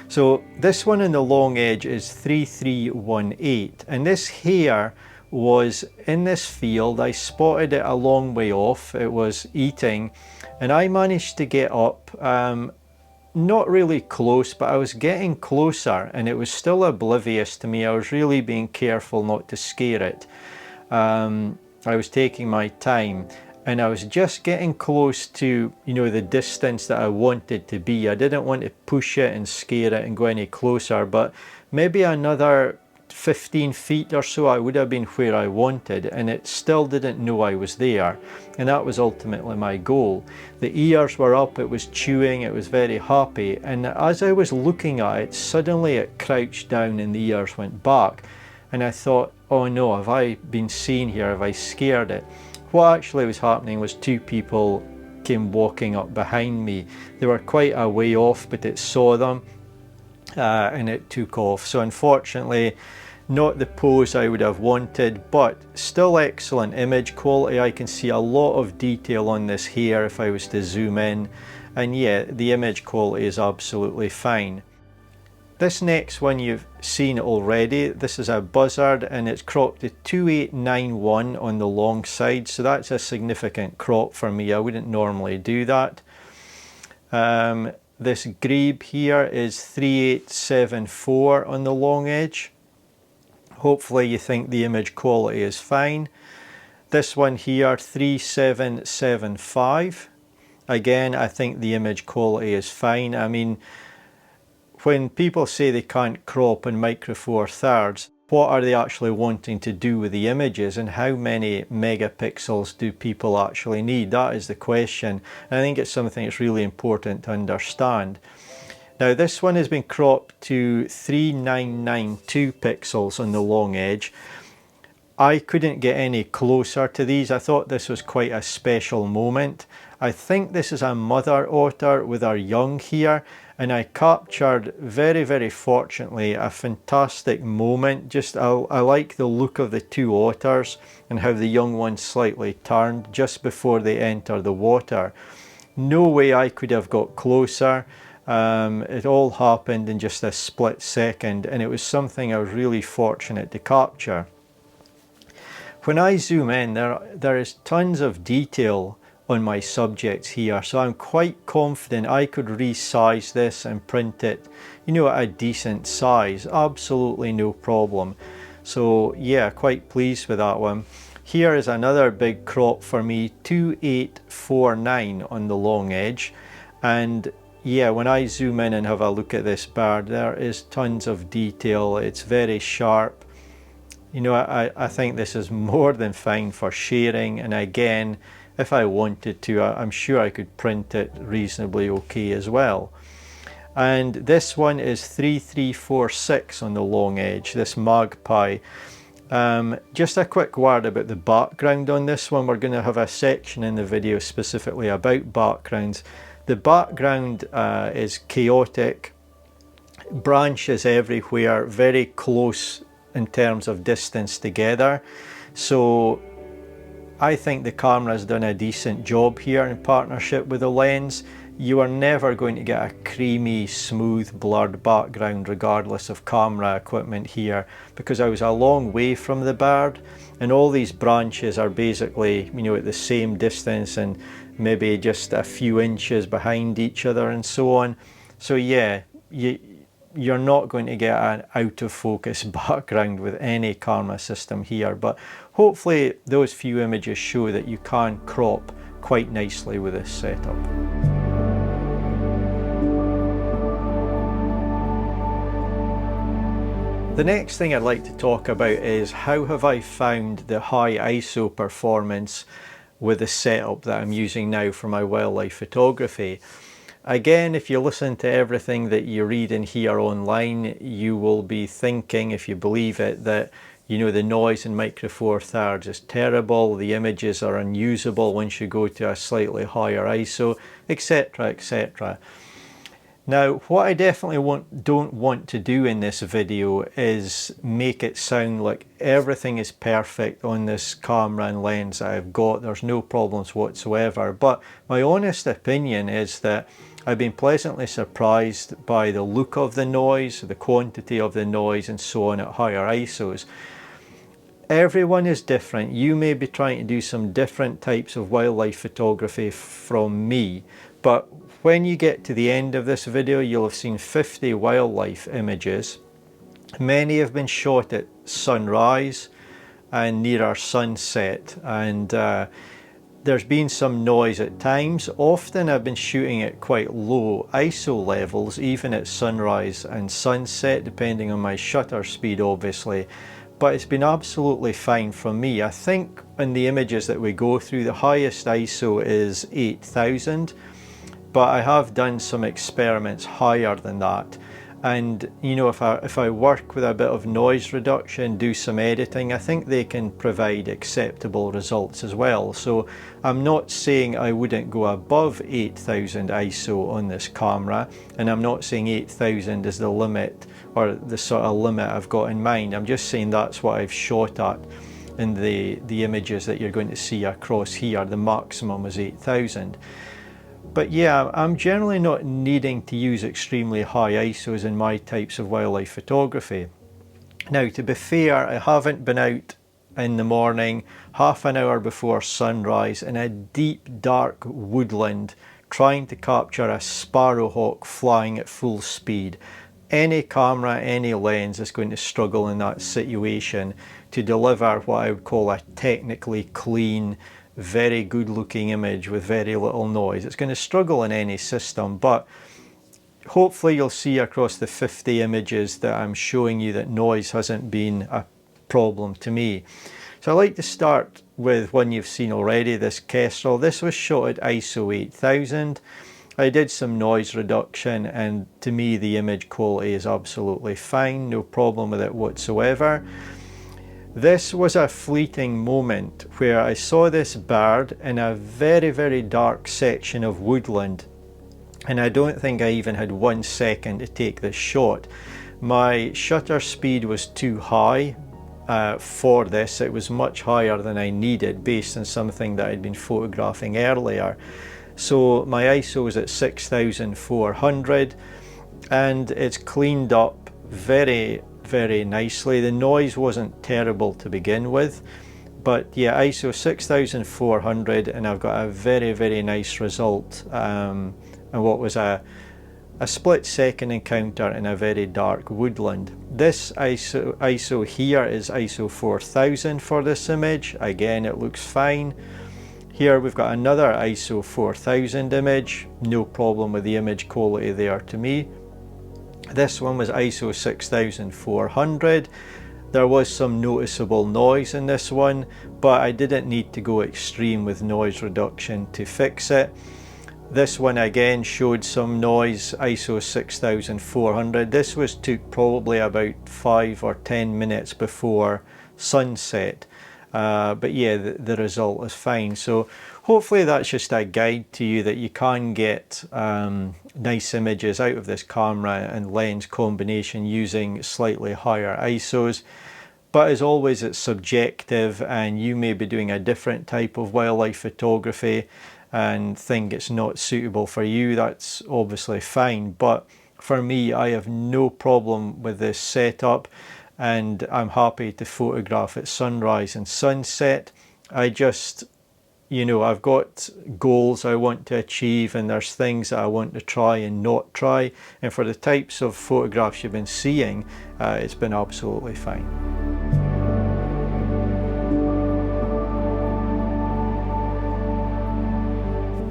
So this one in the long edge is 3318, and this here was in this field. I spotted it a long way off. It was eating, and I managed to get up, not really close, but I was getting closer, and it was still oblivious to me. I was really being careful not to scare it. I was taking my time, and I was just getting close to, you know, the distance that I wanted to be. I didn't want to push it and scare it and go any closer, but maybe another 15 feet or so I would have been where I wanted, and it still didn't know I was there, and that was ultimately my goal. The ears were up, it was chewing, it was very happy, and as I was looking at it, suddenly it crouched down and the ears went back, and I thought, oh no, have I been seen here, have I scared it? What actually was happening was two people came walking up behind me. They were quite a way off, but it saw them. and it took off. So unfortunately, not the pose I would have wanted, but still excellent image quality. I can see a lot of detail on this hair if I was to zoom in, and yeah, the image quality is absolutely fine. This next one you've seen already. This is a buzzard and it's cropped to 2891 on the long side, so that's a significant crop for me. I wouldn't normally do that. This grebe here is 3874 on the long edge. Hopefully you think the image quality is fine. This one here, 3775. Again, I think the image quality is fine. I mean, when people say they can't crop in micro four thirds, what are they actually wanting to do with the images, and how many megapixels do people actually need? That is the question. And I think it's something that's really important to understand. Now this one has been cropped to 3992 pixels on the long edge. I couldn't get any closer to these. I thought this was quite a special moment. I think this is a mother otter with her young here, and I captured, very fortunately, a fantastic moment. Just I like the look of the two otters and how the young one slightly turned just before they enter the water. No way I could have got closer. It all happened in just a split second, and it was something I was really fortunate to capture. When I zoom in, there is tons of detail on my subjects here, so I'm quite confident I could resize this and print it, you know, at a decent size. Absolutely no problem. So yeah, quite pleased with that one. Here is another big crop for me, 2849 on the long edge, and yeah, when I zoom in and have a look at this bird, there is tons of detail. It's very sharp. You know, I think this is more than fine for sharing, and again, if I wanted to, I'm sure I could print it reasonably okay as well. And this one is 3346 on the long edge, this magpie. Just a quick word about the background on this one. We're going to have a section in the video specifically about backgrounds. The background is chaotic, branches everywhere, very close in terms of distance together. So I think the camera's done a decent job here in partnership with the lens. You are never going to get a creamy, smooth, blurred background regardless of camera equipment here, because I was a long way from the bird and all these branches are basically, you know, at the same distance and maybe just a few inches behind each other and so on. So yeah, you're not going to get an out of focus background with any camera system here, but hopefully those few images show that you can crop quite nicely with this setup. The next thing I'd like to talk about is how have I found the high ISO performance with the setup that I'm using now for my wildlife photography. Again, if you listen to everything that you read and hear online, you will be thinking, if you believe it, that, you know, the noise in micro four thirds is terrible, the images are unusable once you go to a slightly higher ISO, etc, etc. Now, what I definitely don't want to do in this video is make it sound like everything is perfect on this camera and lens that I've got. There's no problems whatsoever. But my honest opinion is that I've been pleasantly surprised by the look of the noise, the quantity of the noise, and so on at higher ISOs. Everyone is different. You may be trying to do some different types of wildlife photography from me, but when you get to the end of this video, you'll have seen 50 wildlife images. Many have been shot at sunrise and nearer sunset, and there's been some noise at times. Often I've been shooting at quite low ISO levels, even at sunrise and sunset, depending on my shutter speed obviously, but it's been absolutely fine for me. I think in the images that we go through, the highest ISO is 8000. But I have done some experiments higher than that, And you know, if I work with a bit of noise reduction, do some editing, I think they can provide acceptable results as well. So I'm not saying I wouldn't go above 8000 ISO on this camera, and I'm not saying 8000 is the limit or the sort of limit I've got in mind. I'm just saying that's what I've shot at in the images that you're going to see across here. The maximum is 8000. But yeah, I'm generally not needing to use extremely high ISOs in my types of wildlife photography. Now, to be fair, I haven't been out in the morning, half an hour before sunrise, in a deep dark woodland trying to capture a sparrowhawk flying at full speed. Any camera, any lens is going to struggle in that situation to deliver what I would call a technically clean, very good looking image with very little noise. It's going to struggle in any system, but hopefully you'll see across the 50 images that I'm showing you that noise hasn't been a problem to me. So I like to start with one you've seen already, this kestrel. This was shot at ISO 8000. I did some noise reduction, and to me the image quality is absolutely fine, no problem with it whatsoever. This was a fleeting moment where I saw this bird in a very, very dark section of woodland, and I don't think I even had 1 second to take this shot. My shutter speed was too high for this. It was much higher than I needed based on something that I'd been photographing earlier. So my ISO was at 6400 and it's cleaned up very nicely. The noise wasn't terrible to begin with, but yeah, ISO 6400, and I've got a very nice result, and what was a split-second encounter in a very dark woodland. This ISO here is ISO 4000 for this image. Again, it looks fine. Here we've got another ISO 4000 image, no problem with the image quality there to me. This one was ISO 6400. There was some noticeable noise in this one, but I didn't need to go extreme with noise reduction to fix it. This one again showed some noise, ISO 6400. This was took probably about 5 or 10 minutes before sunset. But yeah, the result is fine. So hopefully that's just a guide to you that you can get nice images out of this camera and lens combination using slightly higher ISOs. But as always, it's subjective, and you may be doing a different type of wildlife photography and think it's not suitable for you. That's obviously fine. But for me, I have no problem with this setup, and I'm happy to photograph at sunrise and sunset. I just, you know, I've got goals I want to achieve, and there's things that I want to try and not try. And for the types of photographs you've been seeing, it's been absolutely fine.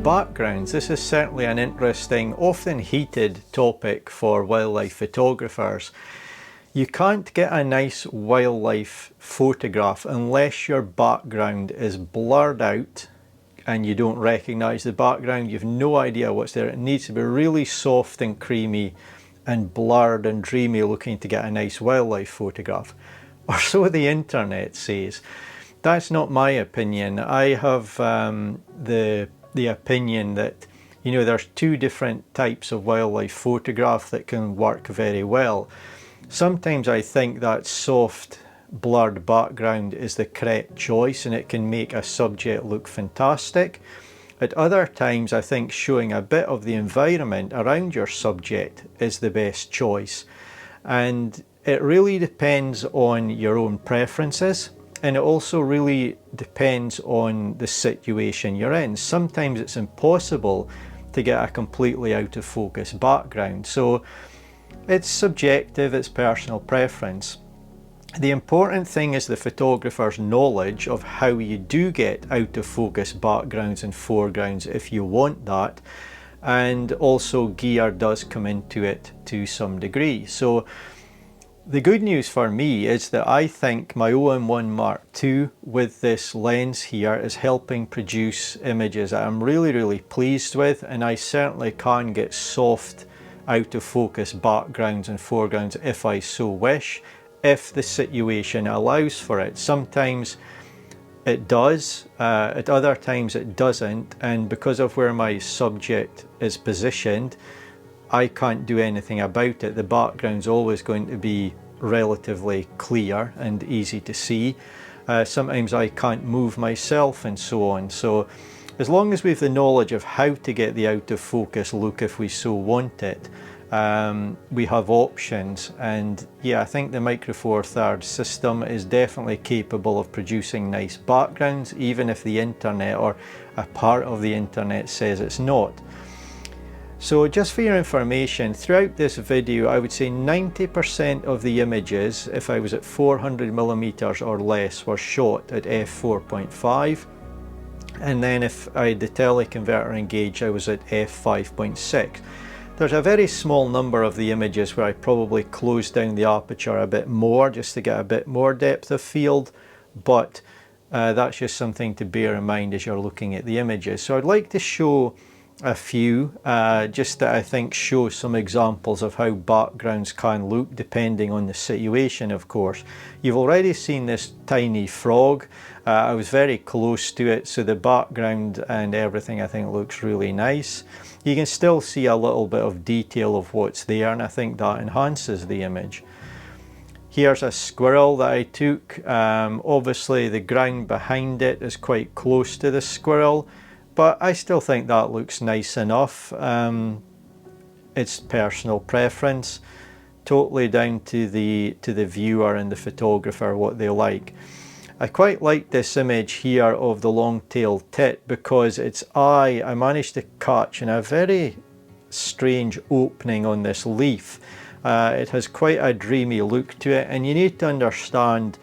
Backgrounds. This is certainly an interesting, often heated topic for wildlife photographers. You can't get a nice wildlife photograph unless your background is blurred out and you don't recognize the background. You've no idea what's there. It needs to be really soft and creamy and blurred and dreamy looking to get a nice wildlife photograph. Or so the internet says. That's not my opinion. I have the opinion that, you know, there's two different types of wildlife photograph that can work very well. Sometimes I think that soft blurred background is the correct choice and it can make a subject look fantastic. At other times I think showing a bit of the environment around your subject is the best choice. And it really depends on your own preferences, and it also really depends on the situation you're in. Sometimes it's impossible to get a completely out of focus background. So it's subjective, it's personal preference. The important thing is the photographer's knowledge of how you do get out of focus backgrounds and foregrounds if you want that. And also gear does come into it to some degree. So the good news for me is that I think my OM-1 Mark II with this lens here is helping produce images that I'm really pleased with, and I certainly can get soft out of focus backgrounds and foregrounds if I so wish, if the situation allows for it. Sometimes it does, at other times it doesn't, and because of where my subject is positioned, I can't do anything about it. The background's always going to be relatively clear and easy to see. Sometimes I can't move myself and so on. So as long as we have the knowledge of how to get the out of focus look if we so want it, we have options. And yeah, I think the Micro Four Thirds system is definitely capable of producing nice backgrounds, even if the internet or a part of the internet says it's not. So just for your information, throughout this video, I would say 90% of the images, if I was at 400mm or less, were shot at f4.5. And then if I had the teleconverter engaged, I was at f5.6. There's a very small number of the images where I probably closed down the aperture a bit more just to get a bit more depth of field, but that's just something to bear in mind as you're looking at the images. So I'd like to show a few, just that I think show some examples of how backgrounds can look depending on the situation, of course. You've already seen this tiny frog. I was very close to it, so the background and everything I think looks really nice. You can still see a little bit of detail of what's there, and I think that enhances the image. Here's a squirrel that I took. Obviously the ground behind it is quite close to the squirrel, but I still think that looks nice enough. It's personal preference, totally down to the viewer and the photographer what they like. I quite like this image here of the long-tailed tit because its eye I managed to catch in a very strange opening on this leaf. It has quite a dreamy look to it, and you need to understand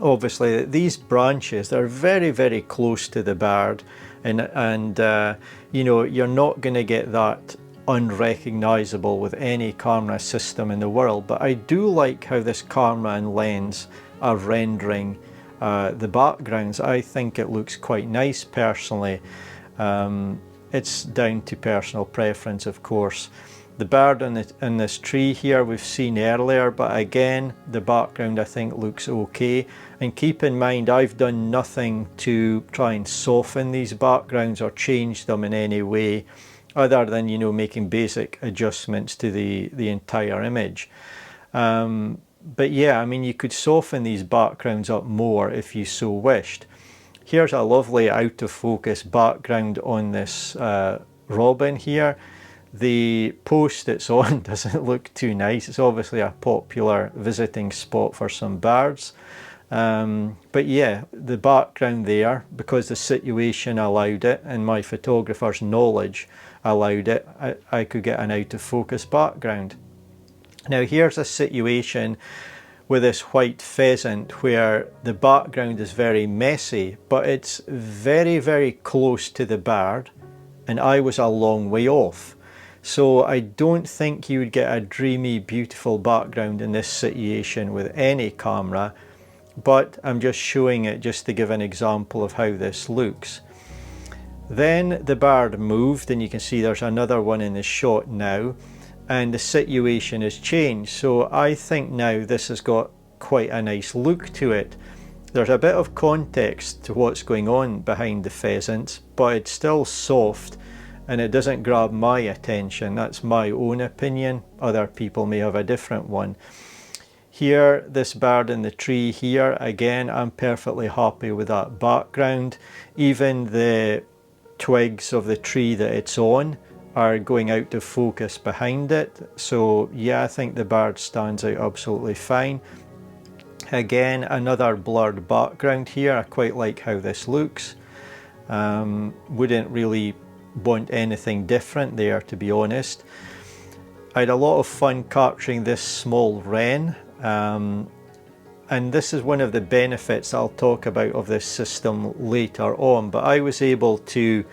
obviously that these branches, they're very, very close to the bird, and you know, you're not going to get that unrecognizable with any camera system in the world. But I do like how this camera and lens are rendering the backgrounds. I think it looks quite nice personally. It's down to personal preference, of course. The bird in this tree here we've seen earlier, but again the background I think looks okay. And keep in mind, I've done nothing to try and soften these backgrounds or change them in any way other than, you know, making basic adjustments to the entire image. But yeah, I mean, you could soften these backgrounds up more if you so wished. Here's a lovely out of focus background on this robin here. The post it's on doesn't look too nice. It's obviously a popular visiting spot for some birds. But yeah, the background there, because the situation allowed it and my photographer's knowledge allowed it, I could get an out of focus background. Now here's a situation with this white pheasant where the background is very messy, but it's very, very close to the bird and I was a long way off. So I don't think you would get a dreamy, beautiful background in this situation with any camera, but I'm just showing it just to give an example of how this looks. Then the bird moved, and you can see there's another one in the shot now, and the situation has changed. So I think now this has got quite a nice look to it. There's a bit of context to what's going on behind the pheasants, but it's still soft and it doesn't grab my attention. That's my own opinion. Other people may have a different one. Here, this bird in the tree here, again, I'm perfectly happy with that background. Even the twigs of the tree that it's on are going out of focus behind it. So yeah, I think the bird stands out absolutely fine. Again, another blurred background here. I quite like how this looks. Wouldn't really want anything different there, to be honest. I had a lot of fun capturing this small wren, and this is one of the benefits I'll talk about of this system later on, but I was able to,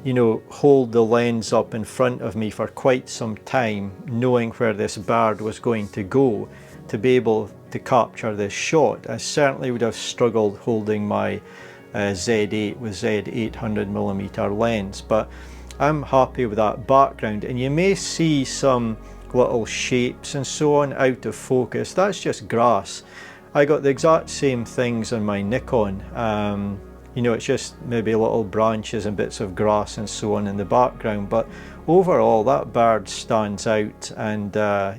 you know, hold the lens up in front of me for quite some time, knowing where this bird was going to go, to be able to capture this shot. I certainly would have struggled holding my Z8 with Z800mm lens, but I'm happy with that background, and you may see some little shapes and so on out of focus. That's just grass. I got the exact same things on my Nikon. You know, it's just maybe little branches and bits of grass and so on in the background, but overall that bird stands out, and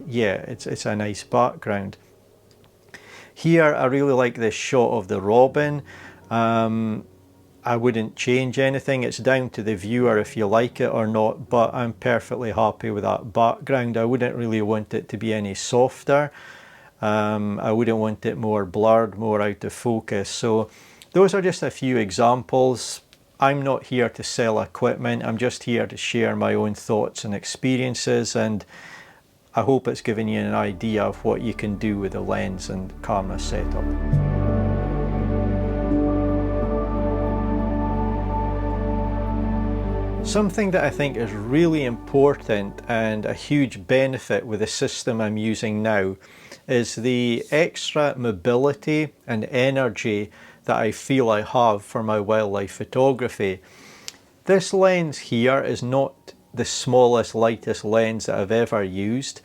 yeah, it's a nice background. Here I really like this shot of the robin. I wouldn't change anything. It's down to the viewer if you like it or not, but I'm perfectly happy with that background. I wouldn't really want it to be any softer. I wouldn't want it more blurred, more out of focus. So those are just a few examples. I'm not here to sell equipment. I'm just here to share my own thoughts and experiences, and I hope it's given you an idea of what you can do with the lens and camera setup. Something that I think is really important and a huge benefit with the system I'm using now is the extra mobility and energy that I feel I have for my wildlife photography. This lens here is not the smallest, lightest lens that I've ever used,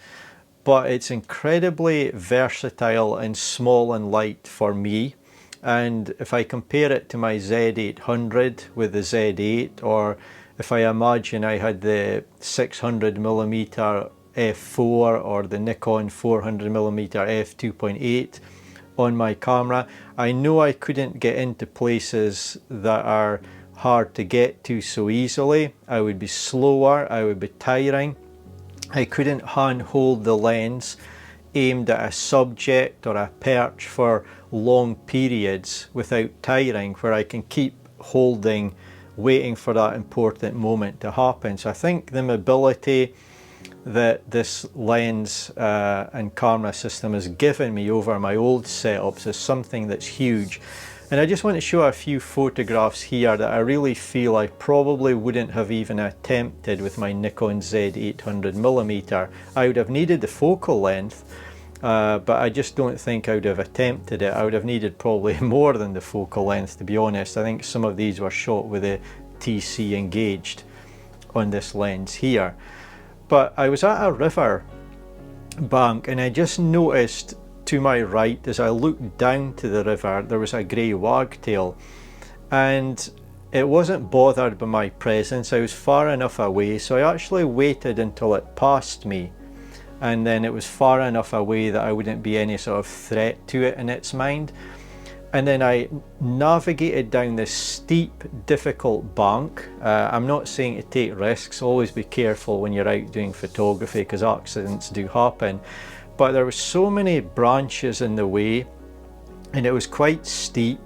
but it's incredibly versatile and small and light for me. And if I compare it to my Z800 with the Z8, or if I imagine I had the 600mm f4 or the Nikon 400mm f2.8 on my camera, I know I couldn't get into places that are hard to get to so easily. I would be slower, I would be tiring. I couldn't hand hold the lens aimed at a subject or a perch for long periods without tiring, where I can keep holding, waiting for that important moment to happen. So I think the mobility that this lens and camera system has given me over my old setups is something that's huge. And I just want to show a few photographs here that I really feel I probably wouldn't have even attempted with my Nikon Z800mm. I would have needed the focal length, but I just don't think I would have attempted it. I would have needed probably more than the focal length, to be honest. I think some of these were shot with a TC engaged on this lens here. But I was at a river bank and I just noticed to my right, as I looked down to the river, there was a grey wagtail, and it wasn't bothered by my presence. I was far enough away, so I actually waited until it passed me, and then it was far enough away that I wouldn't be any sort of threat to it in its mind. And then I navigated down this steep, difficult bank. I'm not saying to take risks, always be careful when you're out doing photography because accidents do happen. But there were so many branches in the way and it was quite steep.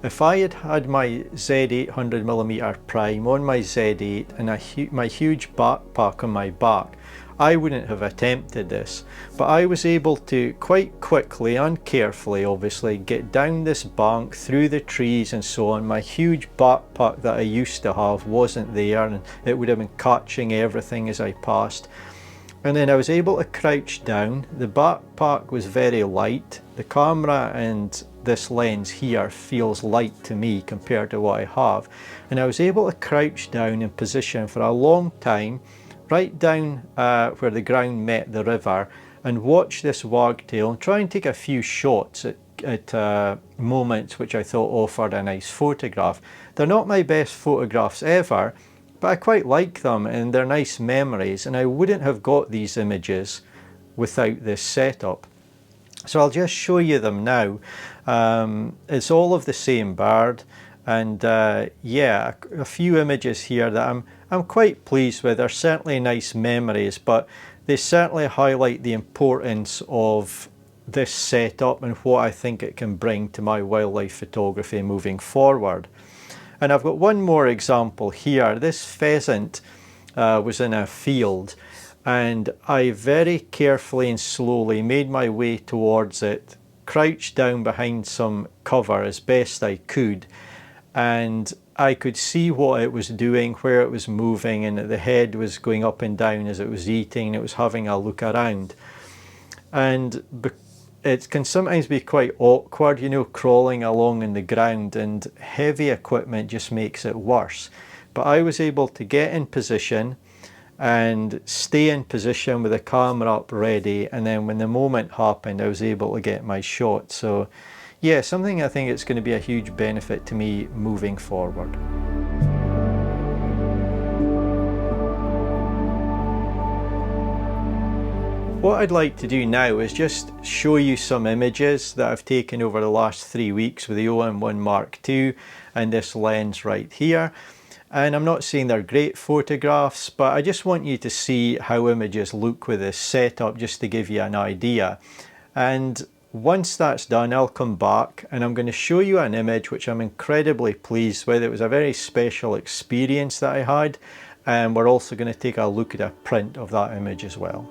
If I had had my Z800mm prime on my Z8 and my huge backpack on my back, I wouldn't have attempted this, but I was able to quite quickly and carefully, obviously, get down this bank through the trees and so on. My huge backpack that I used to have wasn't there, and it would have been catching everything as I passed. And then I was able to crouch down. The backpack was very light. The camera and this lens here feels light to me compared to what I have. And I was able to crouch down in position for a long time, right down where the ground met the river, and watch this wagtail and try and take a few shots at moments which I thought offered a nice photograph. They're not my best photographs ever, but I quite like them and they're nice memories, and I wouldn't have got these images without this setup. So I'll just show you them now. It's all of the same bird, and yeah, a few images here that I'm quite pleased with. They're certainly nice memories, but they certainly highlight the importance of this setup and what I think it can bring to my wildlife photography moving forward. And I've got one more example here. This pheasant was in a field, and I very carefully and slowly made my way towards it, crouched down behind some cover as best I could, and I could see what it was doing, where it was moving, and the head was going up and down as it was eating, and it was having a look around. And it can sometimes be quite awkward, you know, crawling along in the ground, and heavy equipment just makes it worse. but I was able to get in position and stay in position with the camera up ready, and then when the moment happened I was able to get my shot. So yeah, something I think it's going to be a huge benefit to me moving forward. What I'd like to do now is just show you some images that I've taken over the last 3 weeks with the OM-1 Mark II and this lens right here. And I'm not saying they're great photographs, but I just want you to see how images look with this setup, just to give you an idea. And once that's done, I'll come back and I'm going to show you an image which I'm incredibly pleased with. It was a very special experience that I had, and we're also going to take a look at a print of that image as well.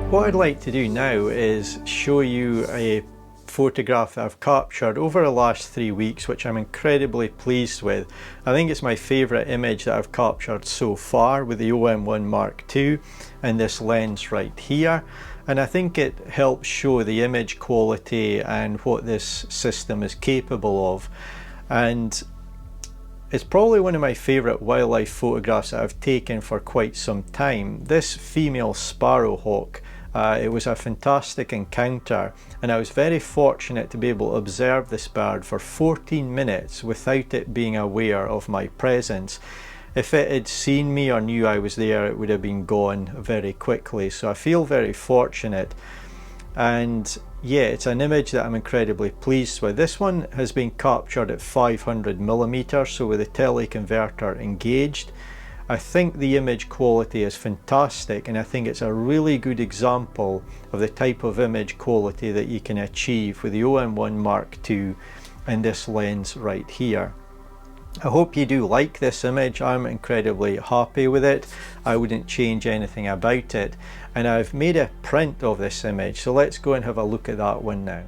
What I'd like to do now is show you a photograph that I've captured over the last 3 weeks, which I'm incredibly pleased with. I think it's my favourite image that I've captured so far with the OM-1 Mark II and this lens right here. And I think it helps show the image quality and what this system is capable of. And it's probably one of my favourite wildlife photographs that I've taken for quite some time. This female sparrowhawk, it was a fantastic encounter, and I was very fortunate to be able to observe this bird for 14 minutes without it being aware of my presence. If it had seen me or knew I was there, it would have been gone very quickly. So I feel very fortunate. And yeah, it's an image that I'm incredibly pleased with. This one has been captured at 500mm, so with the teleconverter engaged. I think the image quality is fantastic, and I think it's a really good example of the type of image quality that you can achieve with the OM-1 Mark II and this lens right here. I hope you do like this image. I'm incredibly happy with it. I wouldn't change anything about it, and I've made a print of this image, so let's go and have a look at that one now.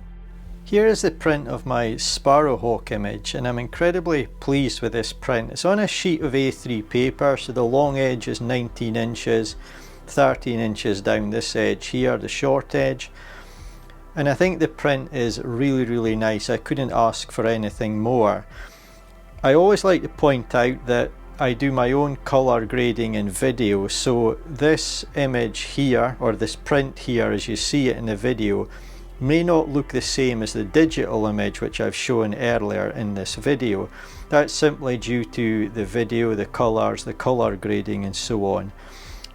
Here is the print of my sparrowhawk image, and I'm incredibly pleased with this print. It's on a sheet of A3 paper, so the long edge is 19 inches, 13 inches down this edge here, the short edge. And I think the print is really nice. I couldn't ask for anything more. I always like to point out that I do my own color grading in video, so this image here, or this print here as you see it in the video, may not look the same as the digital image which I've shown earlier in this video. That's simply due to the video, the colors, the color grading and so on.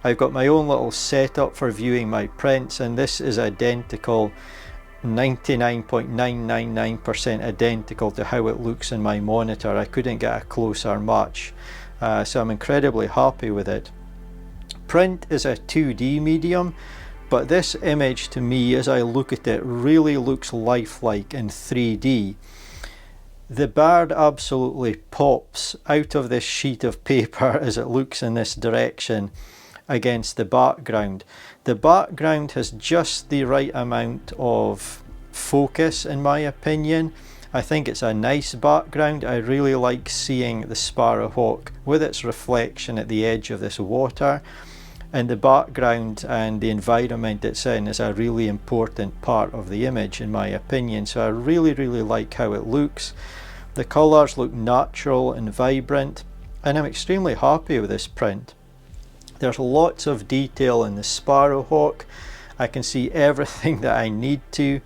I've got my own little setup for viewing my prints, and this is identical, 99.999% identical to how it looks in my monitor. I couldn't get a closer match, so I'm incredibly happy with it. Print is a 2D medium, but this image to me, as I look at it, really looks lifelike in 3D. The bird absolutely pops out of this sheet of paper as it looks in this direction against the background. The background has just the right amount of focus in my opinion. I think it's a nice background. I really like seeing the sparrowhawk with its reflection at the edge of this water, and the background and the environment it's in is a really important part of the image in my opinion, so I really like how it looks. The colours look natural and vibrant, and I'm extremely happy with this print. There's lots of detail in the sparrowhawk. I can see everything that I need to,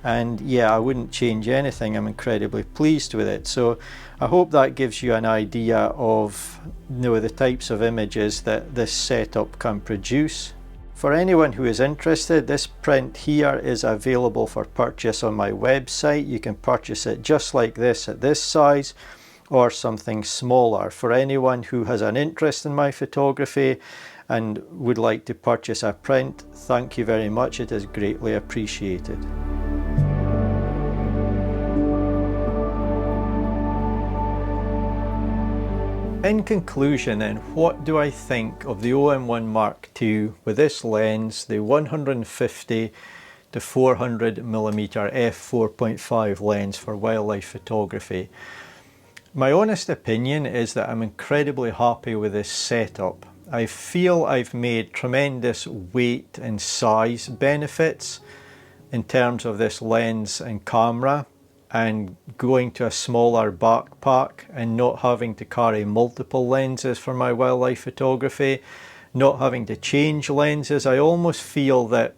and yeah, I wouldn't change anything. I'm incredibly pleased with it. So I hope that gives you an idea of the types of images that this setup can produce. For anyone who is interested, this print here is available for purchase on my website. You can purchase it just like this at this size, or something smaller. For anyone who has an interest in my photography and would like to purchase a print, thank you very much. It is greatly appreciated. In conclusion then, what do I think of the OM-1 Mark II with this lens, the 150 to 400mm f4.5 lens for wildlife photography? My honest opinion is that I'm incredibly happy with this setup. I feel I've made tremendous weight and size benefits in terms of this lens and camera, and going to a smaller backpack and not having to carry multiple lenses for my wildlife photography, not having to change lenses. I almost feel that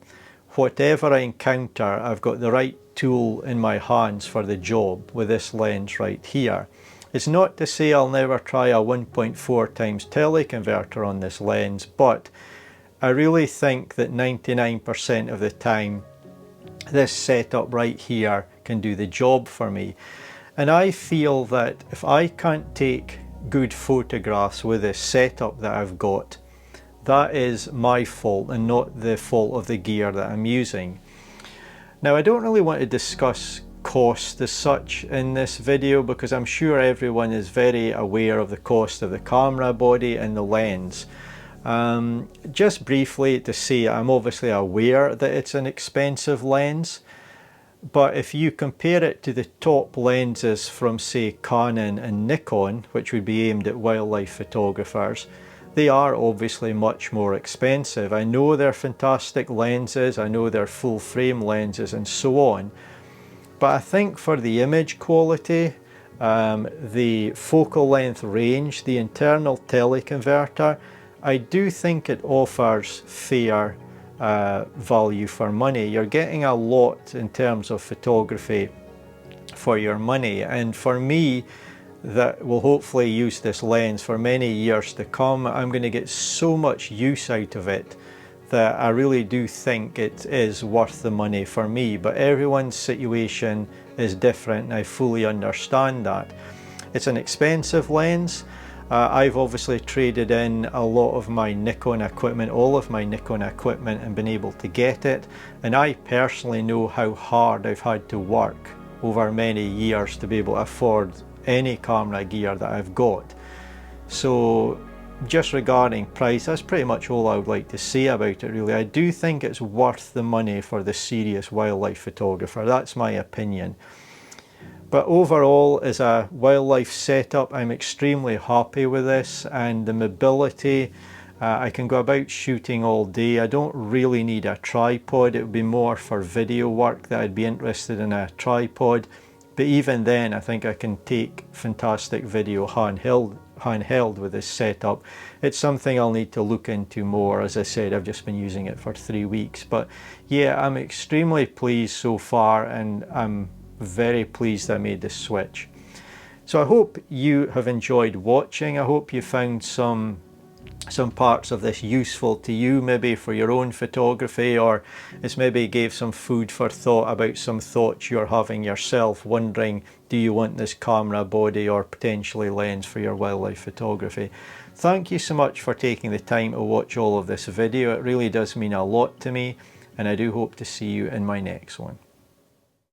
whatever I encounter, I've got the right tool in my hands for the job with this lens right here. It's not to say I'll never try a 1.4 times teleconverter on this lens, but I really think that 99% of the time this setup right here can do the job for me. And I feel that if I can't take good photographs with this setup that I've got, that is my fault and not the fault of the gear that I'm using. Now, I don't really want to discuss cost as such in this video, because I'm sure everyone is very aware of the cost of the camera body and the lens. Just briefly to say, I'm obviously aware that it's an expensive lens, but if you compare it to the top lenses from say Canon and Nikon, which would be aimed at wildlife photographers, they are obviously much more expensive. I know they're fantastic lenses, I know they're full frame lenses and so on, but I think for the image quality, the focal length range, the internal teleconverter, I do think it offers fair value for money. You're getting a lot in terms of photography for your money, and for me that will hopefully use this lens for many years to come, I'm going to get so much use out of it that I really do think it is worth the money for me. But everyone's situation is different, and I fully understand that. It's an expensive lens. I've obviously traded in a lot of my Nikon equipment, all of my Nikon equipment, and been able to get it, and I personally know how hard I've had to work over many years to be able to afford any camera gear that I've got. So just regarding price, that's pretty much all I would like to say about it really. I do think it's worth the money for the serious wildlife photographer. That's my opinion. But overall, as a wildlife setup, I'm extremely happy with this, and the mobility, I can go about shooting all day. I don't really need a tripod. It would be more for video work that I'd be interested in a tripod. but even then I think I can take fantastic video handheld with this setup. It's something I'll need to look into more. As I said, I've just been using it for 3 weeks, but yeah, I'm extremely pleased so far, and I'm very pleased I made this switch. So I hope you have enjoyed watching. I hope you found some parts of this useful to you, maybe for your own photography, or it's maybe gave some food for thought about some thoughts you're having yourself, wondering, do you want this camera, body, or potentially lens for your wildlife photography? Thank you so much for taking the time to watch all of this video. It really does mean a lot to me, and I do hope to see you in my next one.